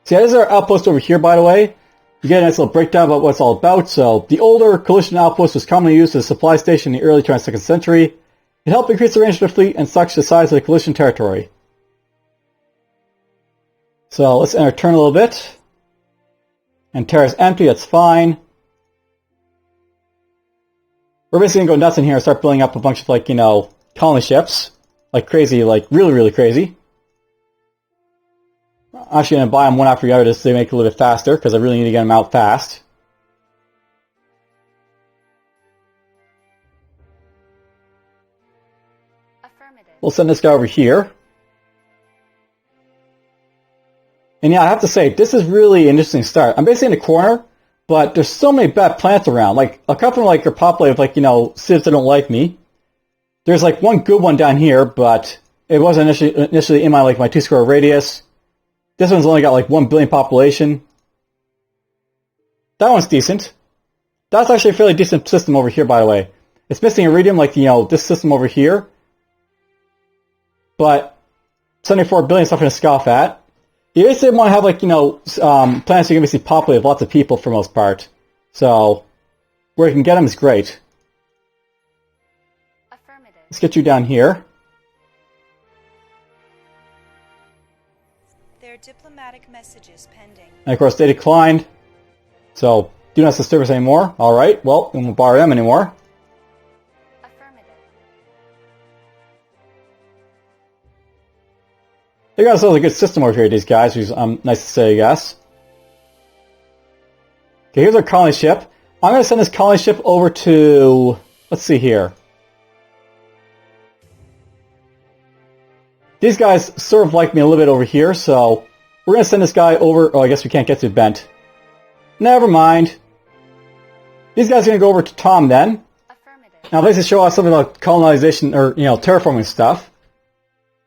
See, this is our outpost over here, by the way. You get a nice little breakdown about what it's all about. So, the older coalition outpost was commonly used as a supply station in the early 22nd century. It helped increase the range of the fleet and such the size of the coalition territory. So, let's enter turn a little bit. And Terra's empty, that's fine. We're basically going to go nuts in here and start building up a bunch of, colony ships. Like crazy, really, really crazy. I'm actually going to buy them one after the other just to make it a little bit faster, because I really need to get them out fast. Affirmative. We'll send this guy over here. And yeah, I have to say, this is really an interesting start. I'm basically in the corner, but there's so many bad plants around. Like, a couple of them, like, are populated with, like, you know, civs that don't like me. There's, like, one good one down here, but it wasn't initially in my, like, my 2-square radius. This one's only got, like, 1 billion population. That one's decent. That's actually a fairly decent system over here, by the way. It's missing iridium, like, you know, this system over here. But 74 billion is something to scoff at. You basically want to have, like, you know, planets you can basically populate with lots of people for the most part. So, where you can get them is great. Affirmative. Let's get you down here. There are diplomatic messages pending. And of course, they declined. So, do not disturb us anymore. Alright, well, we won't bother them anymore. Affirmative. They got a good system over here, these guys, which is nice to say, I guess. Okay, here's our colony ship. I'm going to send this colony ship over to... Let's see here. These guys sort of like me a little bit over here, so we're going to send this guy over... Oh, I guess we can't get to Bent. Never mind. These guys are going to go over to Tom then. Affirmative. Now, basically show us something like colonization, or, you know, terraforming stuff.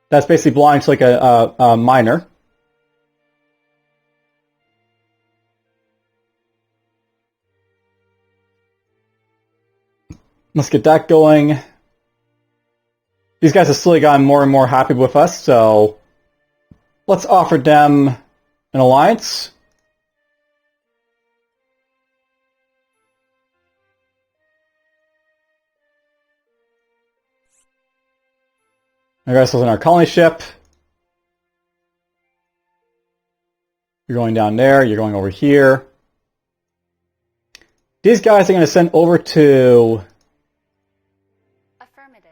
That's basically belonging to, like, a miner. Let's get that going. These guys have slowly gotten more and more happy with us, so let's offer them an alliance. I guess in our colony ship. You're going down there, you're going over here. These guys are going to send over to Affirmative.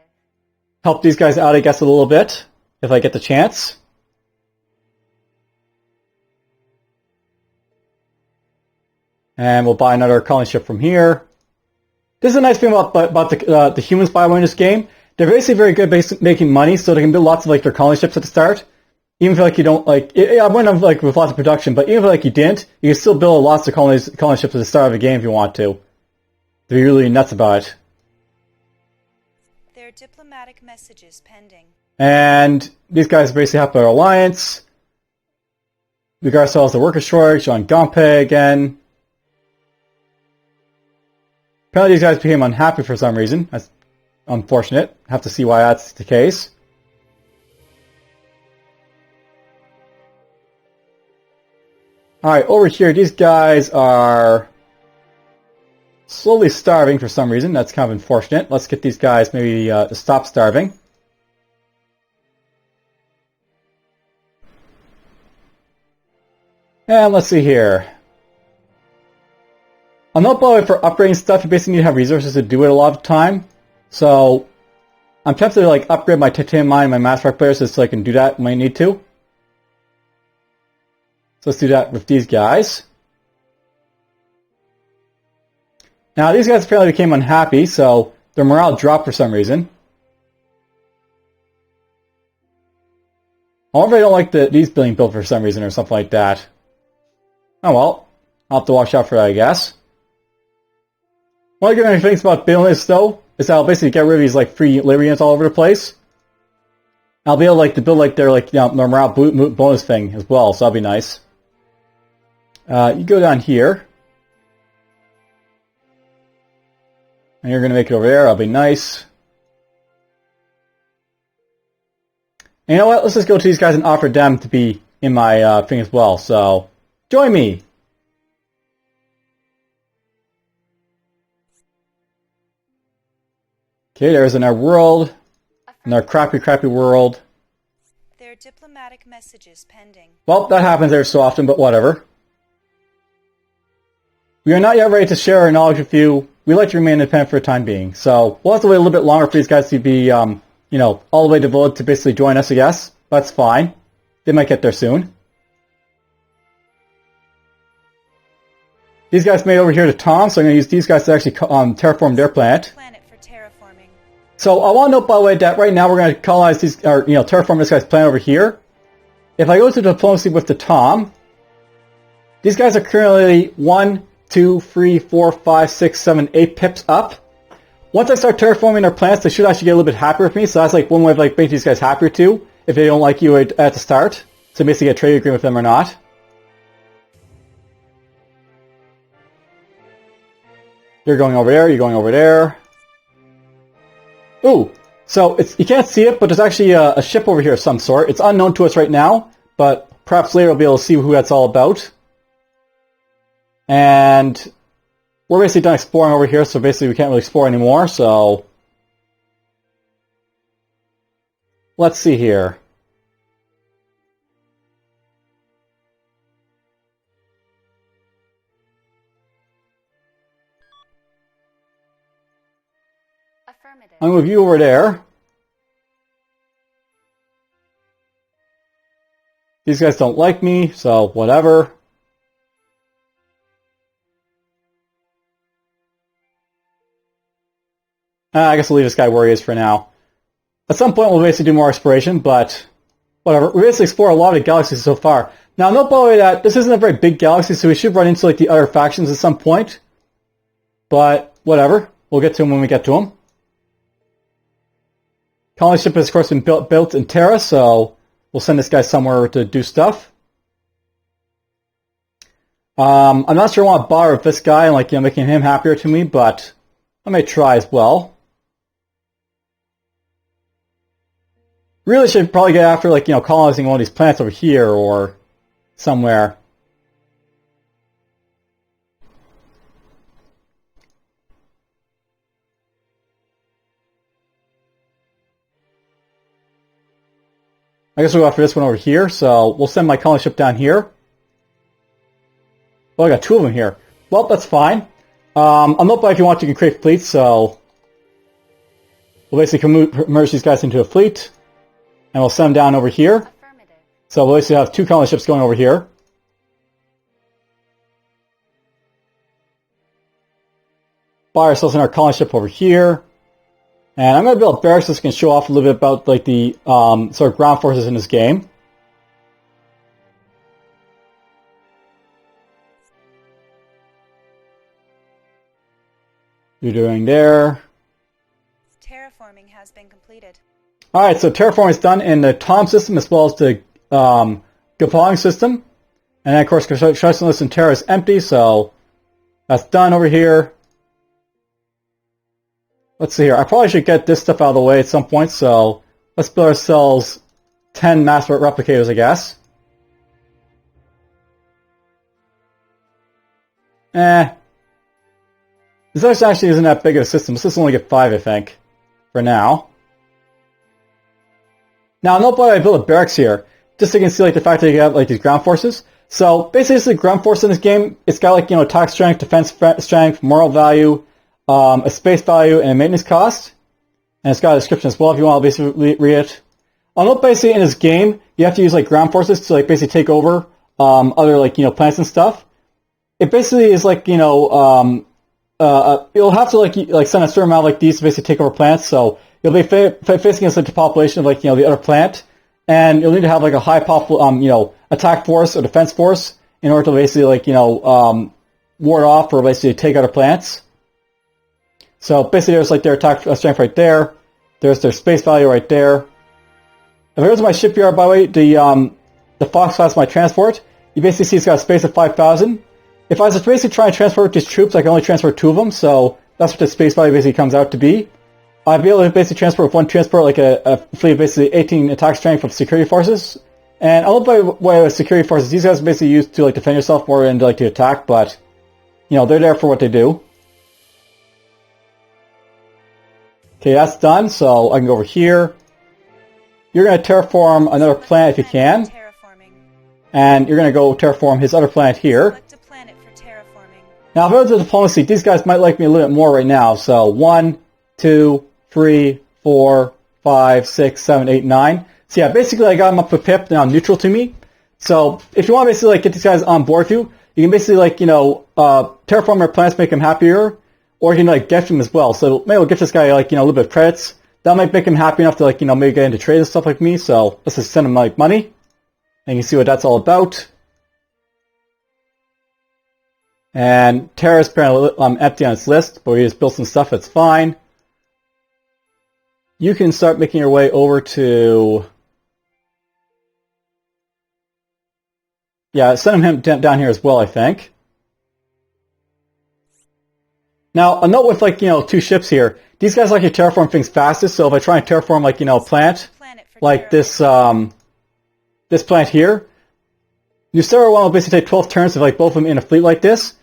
help these guys out, I guess, a little bit, if I get the chance. And we'll buy another colony ship from here. This is a nice thing about the humans, by the way, in this game. They're basically very good at making money, so they can build lots of, like, their colony ships at the start. Even if, like, you don't, like... I went on, like, with lots of production, but even if, like, you didn't, you can still build lots of colony ships at the start of the game if you want to. They're really nuts about it. There are diplomatic messages pending. And these guys basically have our alliance. We got ourselves the worker shortage on Gompe again. Apparently these guys became unhappy for some reason. That's unfortunate. Have to see why that's the case. Alright, over here, these guys are slowly starving for some reason. That's kind of unfortunate. Let's get these guys maybe to stop starving. And let's see here. I'll note, by the way, for upgrading stuff, you basically need to have resources to do it a lot of the time. So, I'm tempted to, like, upgrade my titanium mine and my mass rock players so I can do that when I need to. So let's do that with these guys. Now, these guys apparently became unhappy, so their morale dropped for some reason. I wonder if they don't like these being built for some reason or something like that. Oh well, I'll have to watch out for that, I guess. One of the good things about building this, though, is that I'll basically get rid of these, like, free labor units all over the place. I'll be able, like, to build, like, their, like, you know, their morale bonus thing as well, so that'll be nice. You go down here. And you're going to make it over there. That'll be nice. And you know what? Let's just go to these guys and offer them to be in my thing as well. So, join me! Okay, there's in our world. In our crappy, crappy world. There are diplomatic messages pending. Well, that happens every so often, but whatever. We are not yet ready to share our knowledge with you. We like to remain independent for the time being. So, we'll have to wait a little bit longer for these guys to be, you know, all the way devoted to basically join us, I guess. That's fine. They might get there soon. These guys made over here to Tom, so I'm going to use these guys to actually terraform their planet. Planet for terraforming. So I want to note, by the way, that right now we're going to colonize these, or terraform this guy's planet over here. If I go to diplomacy with the Tom, these guys are currently 1, 2, 3, 4, 5, 6, 7, 8 pips up. Once I start terraforming their planets, they should actually get a little bit happier with me. So that's like one way of like making these guys happier too, if they don't like you at the start. So basically get a trade agreement with them or not. You're going over there, you're going over there. Ooh, so you can't see it, but there's actually a ship over here of some sort. It's unknown to us right now, but perhaps later we'll be able to see who that's all about. And we're basically done exploring over here, so basically we can't really explore anymore, so let's see here. Affirmative. I'm going to move you over there. These guys don't like me, so whatever. I guess I'll leave this guy where he is for now. At some point we'll basically do more exploration, but whatever. We basically explored a lot of galaxies so far. Now note by the way that this isn't a very big galaxy, so we should run into like the other factions at some point. But whatever. We'll get to them when we get to them. Colony ship has of course been built in Terra, so we'll send this guy somewhere to do stuff. I'm not sure I want to bother with this guy and making him happier to me, but I may try as well. Really should probably get after colonizing one of these planets over here or somewhere. I guess we'll go after this one over here, so we'll send my colony ship down here. Oh, I got 2 of them here. Well, that's fine. I'm not by if you want you can create fleets, so we'll basically merge these guys into a fleet, and we'll send them down over here. Affirmative. So we'll basically have 2 colony ships going over here. Buy ourselves in our colony ship over here. And I'm going to build barracks so we can show off a little bit about the sort of ground forces in this game. You're doing there. Terraforming has been completed. Alright, so terraforming is done in the Tom system as well as the Gapong system. And then of course construction list in Terra is empty, so that's done over here. Let's see here. I probably should get this stuff out of the way at some point, so let's build ourselves 10 mass replicators, I guess. This actually isn't that big of a system. This only get 5, I think, for now. Now, note I built a barracks here, just so you can see the fact that you have these ground forces. So basically, this is a ground force in this game. It's got attack strength, defense strength, moral value, a space value, and a maintenance cost. And it's got a description as well if you want to basically read it. I'll note basically in this game, you have to use ground forces to basically take over other planets and stuff. It basically is you'll have to send a certain amount of these to basically take over planets. So you'll be facing against the population of the other planet, and you'll need to have a high attack force or defense force in order to basically ward off or basically take other planets. So basically there's their attack strength right there. There's their space value right there. If I go to my shipyard, by the way, the Fox class, my transport, you basically see it's got a space of 5,000. If I was to basically try and transport these troops, I can only transport 2 of them, so that's what the space value basically comes out to be. I'd be able to basically transport with one transport a fleet of basically 18 attack strength of security forces. And I love by the way with security forces, these guys are basically used to defend yourself more than to attack, but they're there for what they do. Okay, that's done, so I can go over here. You're going to terraform another planet if you can. And you're going to go terraform his other planet here. Select a planet for terraforming. Now, if I go to diplomacy, these guys might like me a little bit more right now. So 1, 2, 3, 4, 5, 6, 7, 8, 9. So yeah, basically I got them up to pip, now neutral to me. So if you want to basically get these guys on board with you, you can basically terraform their planets, make them happier, or you can gift them as well. So maybe we'll gift this guy a little bit of credits. that might make him happy enough to, like, you know, maybe get into trade and stuff like me. So let's just send him, like, money. And you can see what that's all about. And Terra's apparently empty on its list, but we just built some stuff, that's fine. You can start making your way over to... Yeah, send him down here as well, I think. Now, a note with, like, you know, 2 ships here. These guys like to terraform things fastest, so if I try and terraform, like, you know, a plant, like this, this plant here, you still want to basically take 12 turns with, like, both of them in a fleet like this.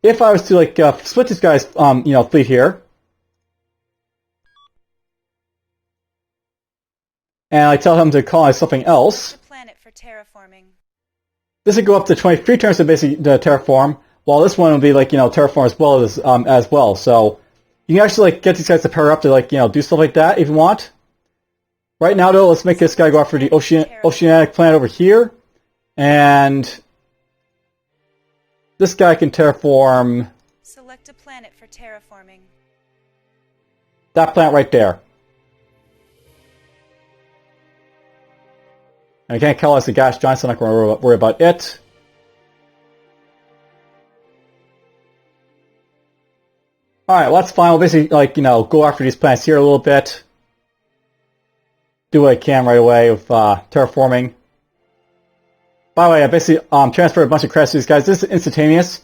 If I was to, like, split this guy's, you know, fleet here, and I tell him to colonize something else, Planet for terraforming. this would go up to 23 turns to basically terraform, while this one would be, like, you know, terraform as well. So you can actually, like, get these guys to pair up to, like, you know, do stuff like that if you want. Right now, though, let's make this guy go after the oceanic planet over here, and this guy can terraform. Select a planet for terraforming. That planet right there. And we can't colonize the gas giant, so I'm not going to worry about it. Alright, well, that's fine. We'll basically, like, you know, go after these planets here a little bit. Do what I can right away with terraforming. By the way, I basically transferred a bunch of credits to these guys. This is instantaneous.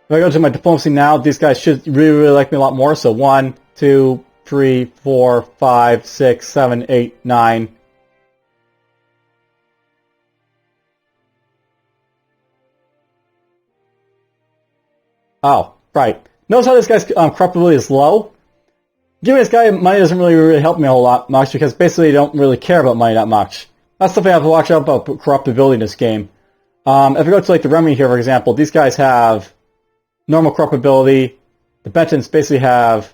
If I go to my diplomacy now, these guys should really like me a lot more. So 1, 2, 3, 4, 5, 6, 7, 8, 9. Oh, right. Notice how this guy's corruptibility is low? Giving this guy money doesn't really help me a whole lot much, because basically I don't really care about money that much. That's something I have to watch out about corruptibility in this game. If I go to, like, the remedy here, for example, these guys have normal corruptibility. The Bentons basically have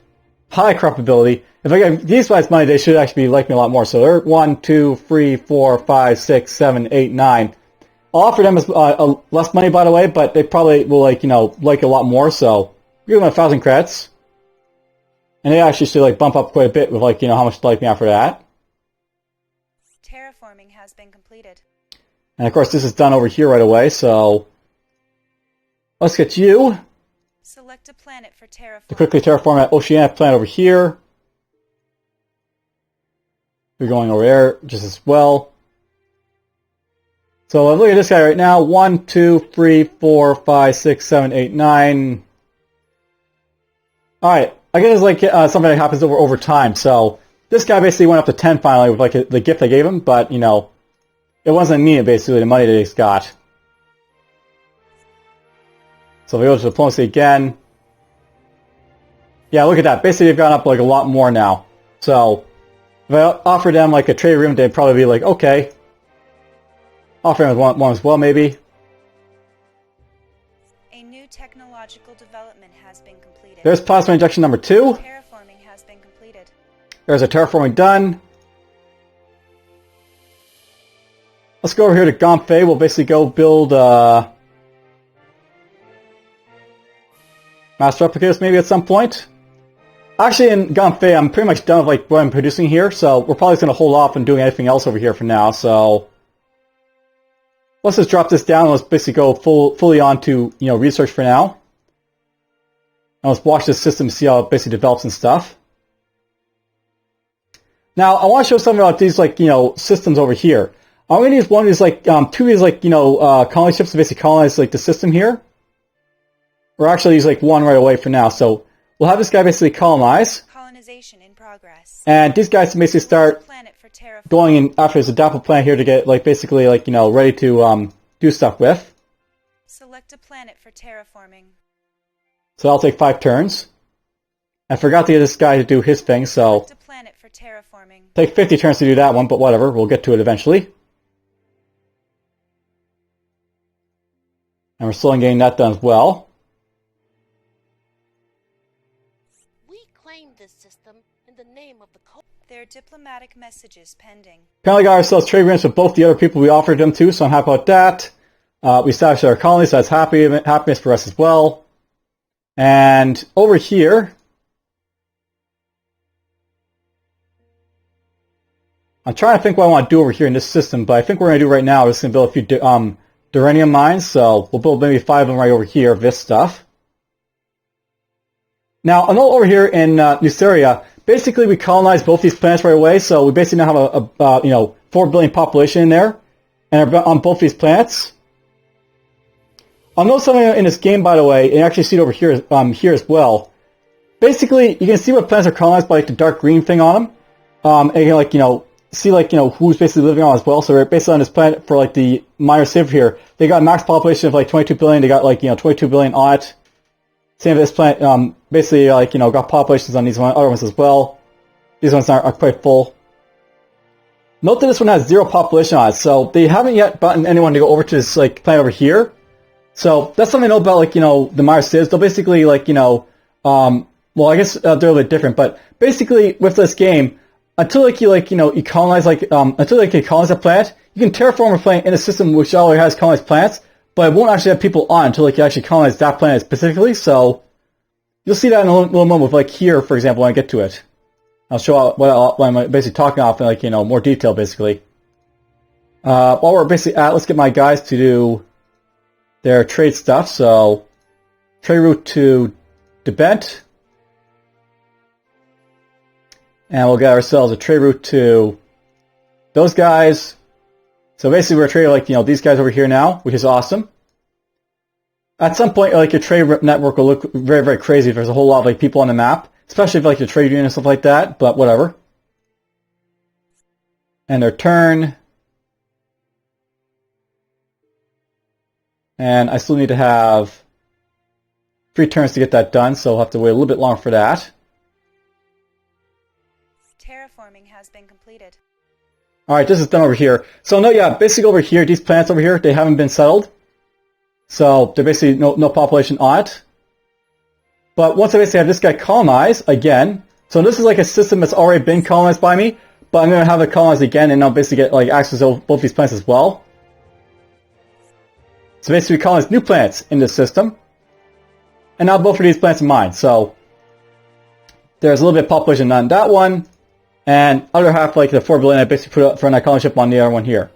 high corruptibility. If I give these guys money, they should actually like me a lot more. So they're 1, 2, 3, 4, 5, 6, 7, 8, 9. I'll offer them less money, by the way, but they probably will, like, you know, like it a lot more. So give them 1,000 credits. And they actually should, like, bump up quite a bit with, like, you know, how much to like me after that. Terraforming has been completed. And of course, this is done over here right away, so let's get you Select a planet for to terraforming. quickly terraform that oceanic planet over here. We're going over there just as well. So look at this guy right now. 1, 2, 3, 4, 5, 6, 7, 8, 9. Alright, I guess it's like something that happens over time. So this guy basically went up to 10 finally with, like, the gift I gave him, but, you know, it wasn't needed, basically, the money that he's got. So if we go to diplomacy again. Yeah, look at that. Basically, they've gone up, like, a lot more now. So if I offered them, like, a trade agreement, they'd probably be like, okay. Offer them one as well, maybe. A new technological development has been completed. There's plasma injection number 2. Terraforming has been completed. There's a terraforming done. Let's go over here to Gomfe. We'll basically go build master replicators maybe at some point. Actually, in Gomfe, I'm pretty much done with, like, what I'm producing here, so we're probably going to hold off on doing anything else over here for now. So let's just drop this down. Let's basically go fully on to, you know, research for now. And let's watch this system, see how it basically develops and stuff. Now, I want to show something about these, like, you know, systems over here. I'm going to use one of these, like, 2 of these, like, you know, colony ships to basically colonize, like, the system here. Or actually use, like, one right away for now. So we'll have this guy basically colonize. Colonization in progress. And these guys can basically start Planet for terraforming. going in after this adaptable planet here to get, like, basically, like, you know, ready to do stuff with. Select a planet for terraforming. So that'll take 5 turns. I forgot to get this guy to do his thing, so Select a planet for terraforming. take 50 turns to do that one, but whatever, we'll get to it eventually. And we're still getting that done as well. We claim this system in the name of the There are diplomatic messages pending. Apparently got ourselves trade agreements with both the other people we offered them to, so I'm happy about that. We established our colony, so that's happiness for us as well. And over here, I'm trying to think what I want to do over here in this system, but I think what we're going to do right now is going to build a few duranium mines, so we'll build maybe 5 of them right over here of this stuff. Now, I know over here in Nuceria, basically we colonized both these planets right away, so we basically now have a 4 billion population in there, and are on both these planets. I'll note something in this game, by the way, and actually see it over here, here as well. Basically, you can see what planets are colonized by like the dark green thing on them, and you can see who's basically living on as well. So basically on this planet for like the minor civ here, they got a max population of like 22 billion. They got 22 billion on it. Same with this planet. Basically got populations on these other ones as well. These ones are quite full. Note that this one has 0 population on it, so they haven't yet gotten anyone to go over to this planet over here. So that's something to know about the minor civs. They'll basically well, I guess they're a little bit different, but basically with this game, until you colonize until you colonize a planet, you can terraform a planet in a system which already has colonized planets, but it won't actually have people on until you actually colonize that planet specifically. So you'll see that in a little moment with here, for example, when I get to it. I'll show what I'm basically talking off in more detail basically. While we're basically at, let's get my guys to do their trade stuff. So trade route to Debent. And we'll get ourselves a trade route to those guys. So basically we're trading these guys over here now, which is awesome. At some point your trade network will look very, very crazy if there's a whole lot of people on the map, especially if the trade union and stuff like that, but whatever. And their turn. And I still need to have 3 turns to get that done, so I'll have to wait a little bit longer for that. Terraforming has been completed. Alright, this is done over here. So no, yeah, basically over here, these planets over here, they haven't been settled. So they're basically no population on it. But once I basically have this guy colonized again, so this is a system that's already been colonized by me, but I'm going to have it colonized again and I'll basically get access to both these planets as well. So basically we colonize new planets in this system. And now both of these planets are mine. So there's a little bit of population on that one. And other half, the 4 billion, I basically put up for an colony ship on the other one here.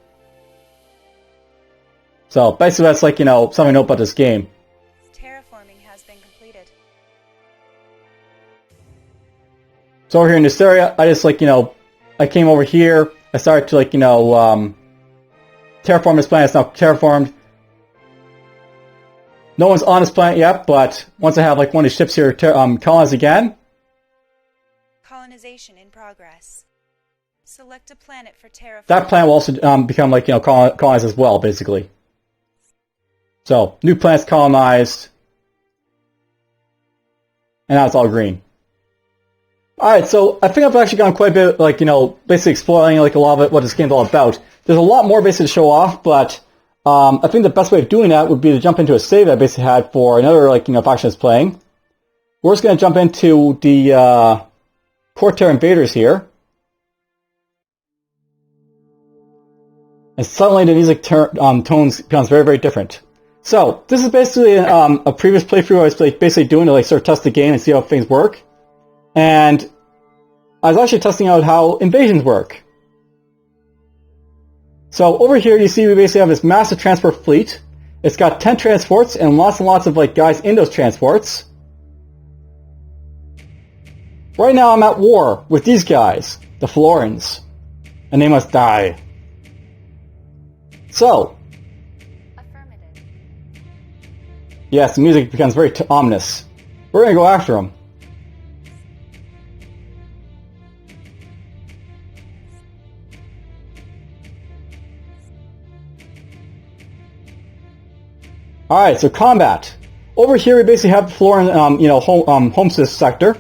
So basically that's something to know about this game. Terraforming has been completed. So over here in this area, I just I came over here, I started to terraform this planet. It's now terraformed. No one's on this planet yet, but once I have one of these ships here colonized again. Colonization in progress. Select a planet for terraforming. That planet will also become colonized as well, basically. So new planets colonized, and now it's all green. Alright, so I think I've actually gone quite a bit, basically exploring a lot of it, what this game's all about. There's a lot more basically to show off, but I think the best way of doing that would be to jump into a save I basically had for another faction that's playing. We're just going to jump into the Cortair Invaders here. And suddenly the music tones becomes very, very different. So, this is basically a previous playthrough I was basically doing to sort of test the game and see how things work. And I was actually testing out how invasions work. So over here you see we basically have this massive transport fleet. It's got 10 transports and lots of guys in those transports. Right now I'm at war with these guys, the Florins, and they must die. So, Affirmative. yes, the music becomes very ominous. We're gonna go after them. Alright, so combat. Over here we basically have the Florin, home sector.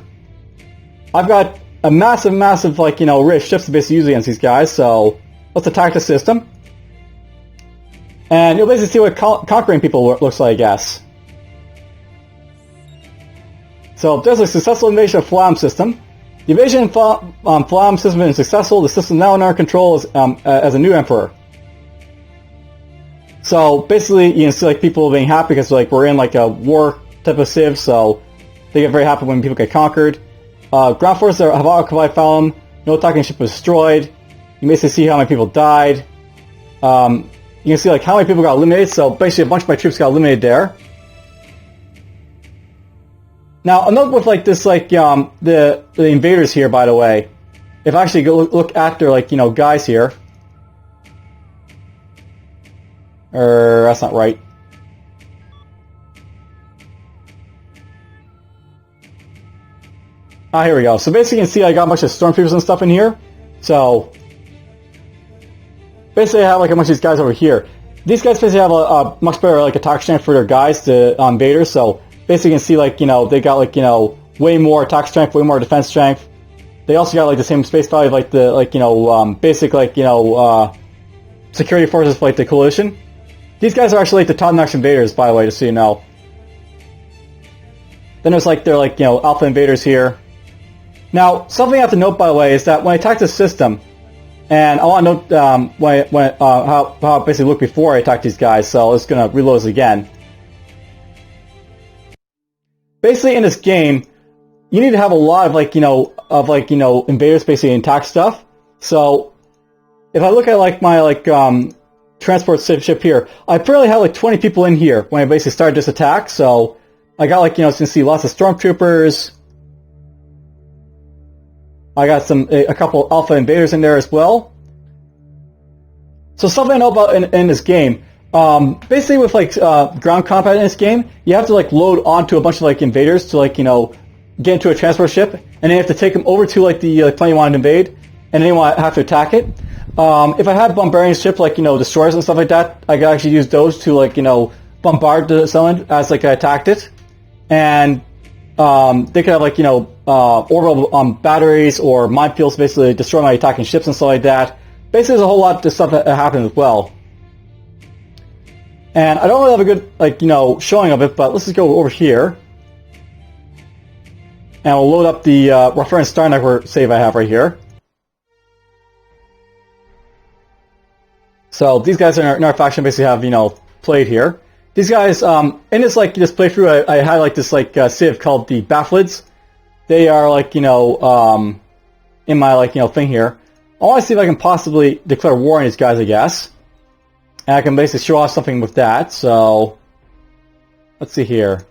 I've got a massive, array of ships to basically use against these guys, so let's attack the system. And you'll basically see what conquering people looks like, I guess. So there's a successful invasion of Flam system. The invasion of Flam system has been successful. The system is now in our control as a new emperor. So basically, you can see people being happy because we're in a war type of civ, so they get very happy when people get conquered. Ground forces have occupied Falum. No attacking ship was destroyed. You basically see how many people died. You can see like how many people got eliminated. So basically, a bunch of my troops got eliminated there. Now, a note with like this, like the invaders here, by the way. If I actually go look at their like guys here, that's not right. Ah, here we go. So basically, you can see I got a bunch of stormtroopers and stuff in here. So basically, I have like a bunch of these guys over here. These guys basically have a much better like attack strength for their guys, the invaders. So basically, you can see like they got like way more attack strength, way more defense strength. They also got like the same space value of like the basic like security forces for like the coalition. These guys are actually like the top-notch invaders, by the way, just so you know. Then there's like their like alpha invaders here. Now, something I have to note, by the way, is that when I attack this system, and I want to note how it basically looked before I attacked these guys, so I'm just gonna reload this again. Basically, in this game, you need to have a lot of invaders basically attack stuff. So, if I look at like my transport ship here, I apparently had like 20 people in here when I basically started this attack. So, I got like as you can see, lots of stormtroopers. I got a couple alpha invaders in there as well. So something I know about in this game, basically with like ground combat in this game, you have to like load onto a bunch of like invaders to like get into a transport ship, and then you have to take them over to like the plane you want to invade, and then you have to attack it. If I had bombarding ships like destroyers and stuff like that, I could actually use those to like bombard the someone as like I attacked it, and they could have like orbital batteries or minefields basically destroy my attacking ships and stuff like that. Basically, there's a whole lot of stuff that happens as well. And I don't really have a good showing of it, but let's just go over here. And we'll load up the reference Star Network save I have right here. So these guys in our faction basically have played here. These guys in this this playthrough, I had like this save called the Bafflids. They are in my thing here. I want to see if I can possibly declare war on these guys, I guess. And I can basically show off something with that. So let's see here.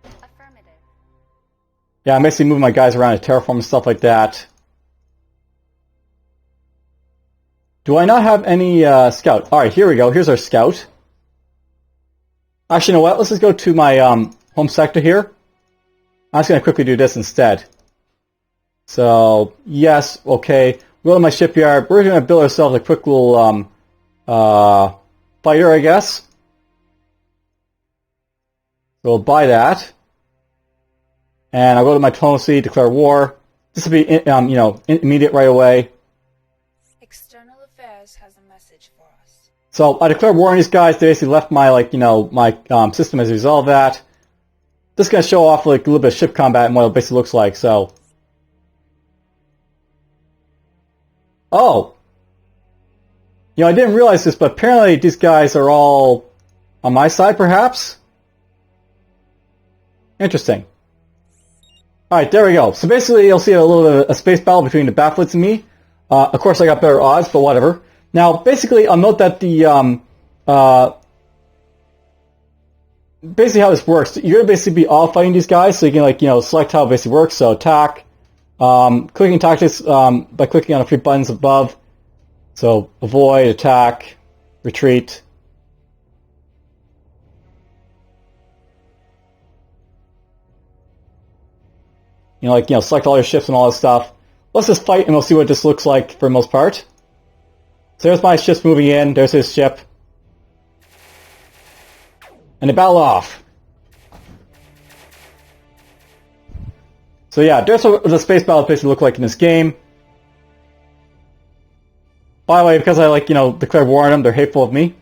Affirmative. Yeah, I'm basically moving my guys around to terraform and stuff like that. Do I not have any scout? Alright, here we go. Here's our scout. Actually, you know what? Let's just go to my home sector here. I'm just going to quickly do this instead. So, yes, okay. Go to my shipyard. We're going to build ourselves a quick little fighter, I guess. So we'll buy that. And I'll go to my diplomacy, declare war. This will be, immediate right away. External Affairs has a message for us. So I declared war on these guys. They basically left my my system as a result of that. Just gonna show off like a little bit of ship combat and what it basically looks like. So, oh, I didn't realize this, but apparently these guys are all on my side, perhaps. Interesting. All right, there we go. So basically, you'll see a little bit of a space battle between the Bafflets and me. Of course, I got better odds, but whatever. Now, basically, I'll note that the basically how this works. You're gonna basically be all fighting these guys, so you can select how it basically works. So attack, clicking tactics by clicking on the 3 buttons above. So avoid, attack, retreat. Select all your ships and all that stuff. Let's just fight and we'll see what this looks like for the most part. So there's my ships moving in, there's his ship. And they battle off. So yeah, there's what the space battle basically look like in this game. By the way, because I declared war on them, they're hateful of me.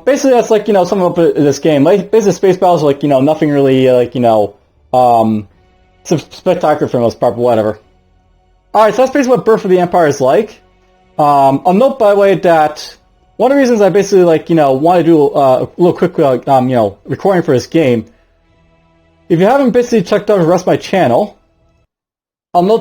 Basically that's something up in this game. Basically space battles are nothing really spectacular for the most part, but whatever. Alright, so that's basically what Birth of the Empire is like. I'll note, by the way, that one of the reasons I basically, want to do a little quick, recording for this game, if you haven't basically checked out the rest of my channel, Note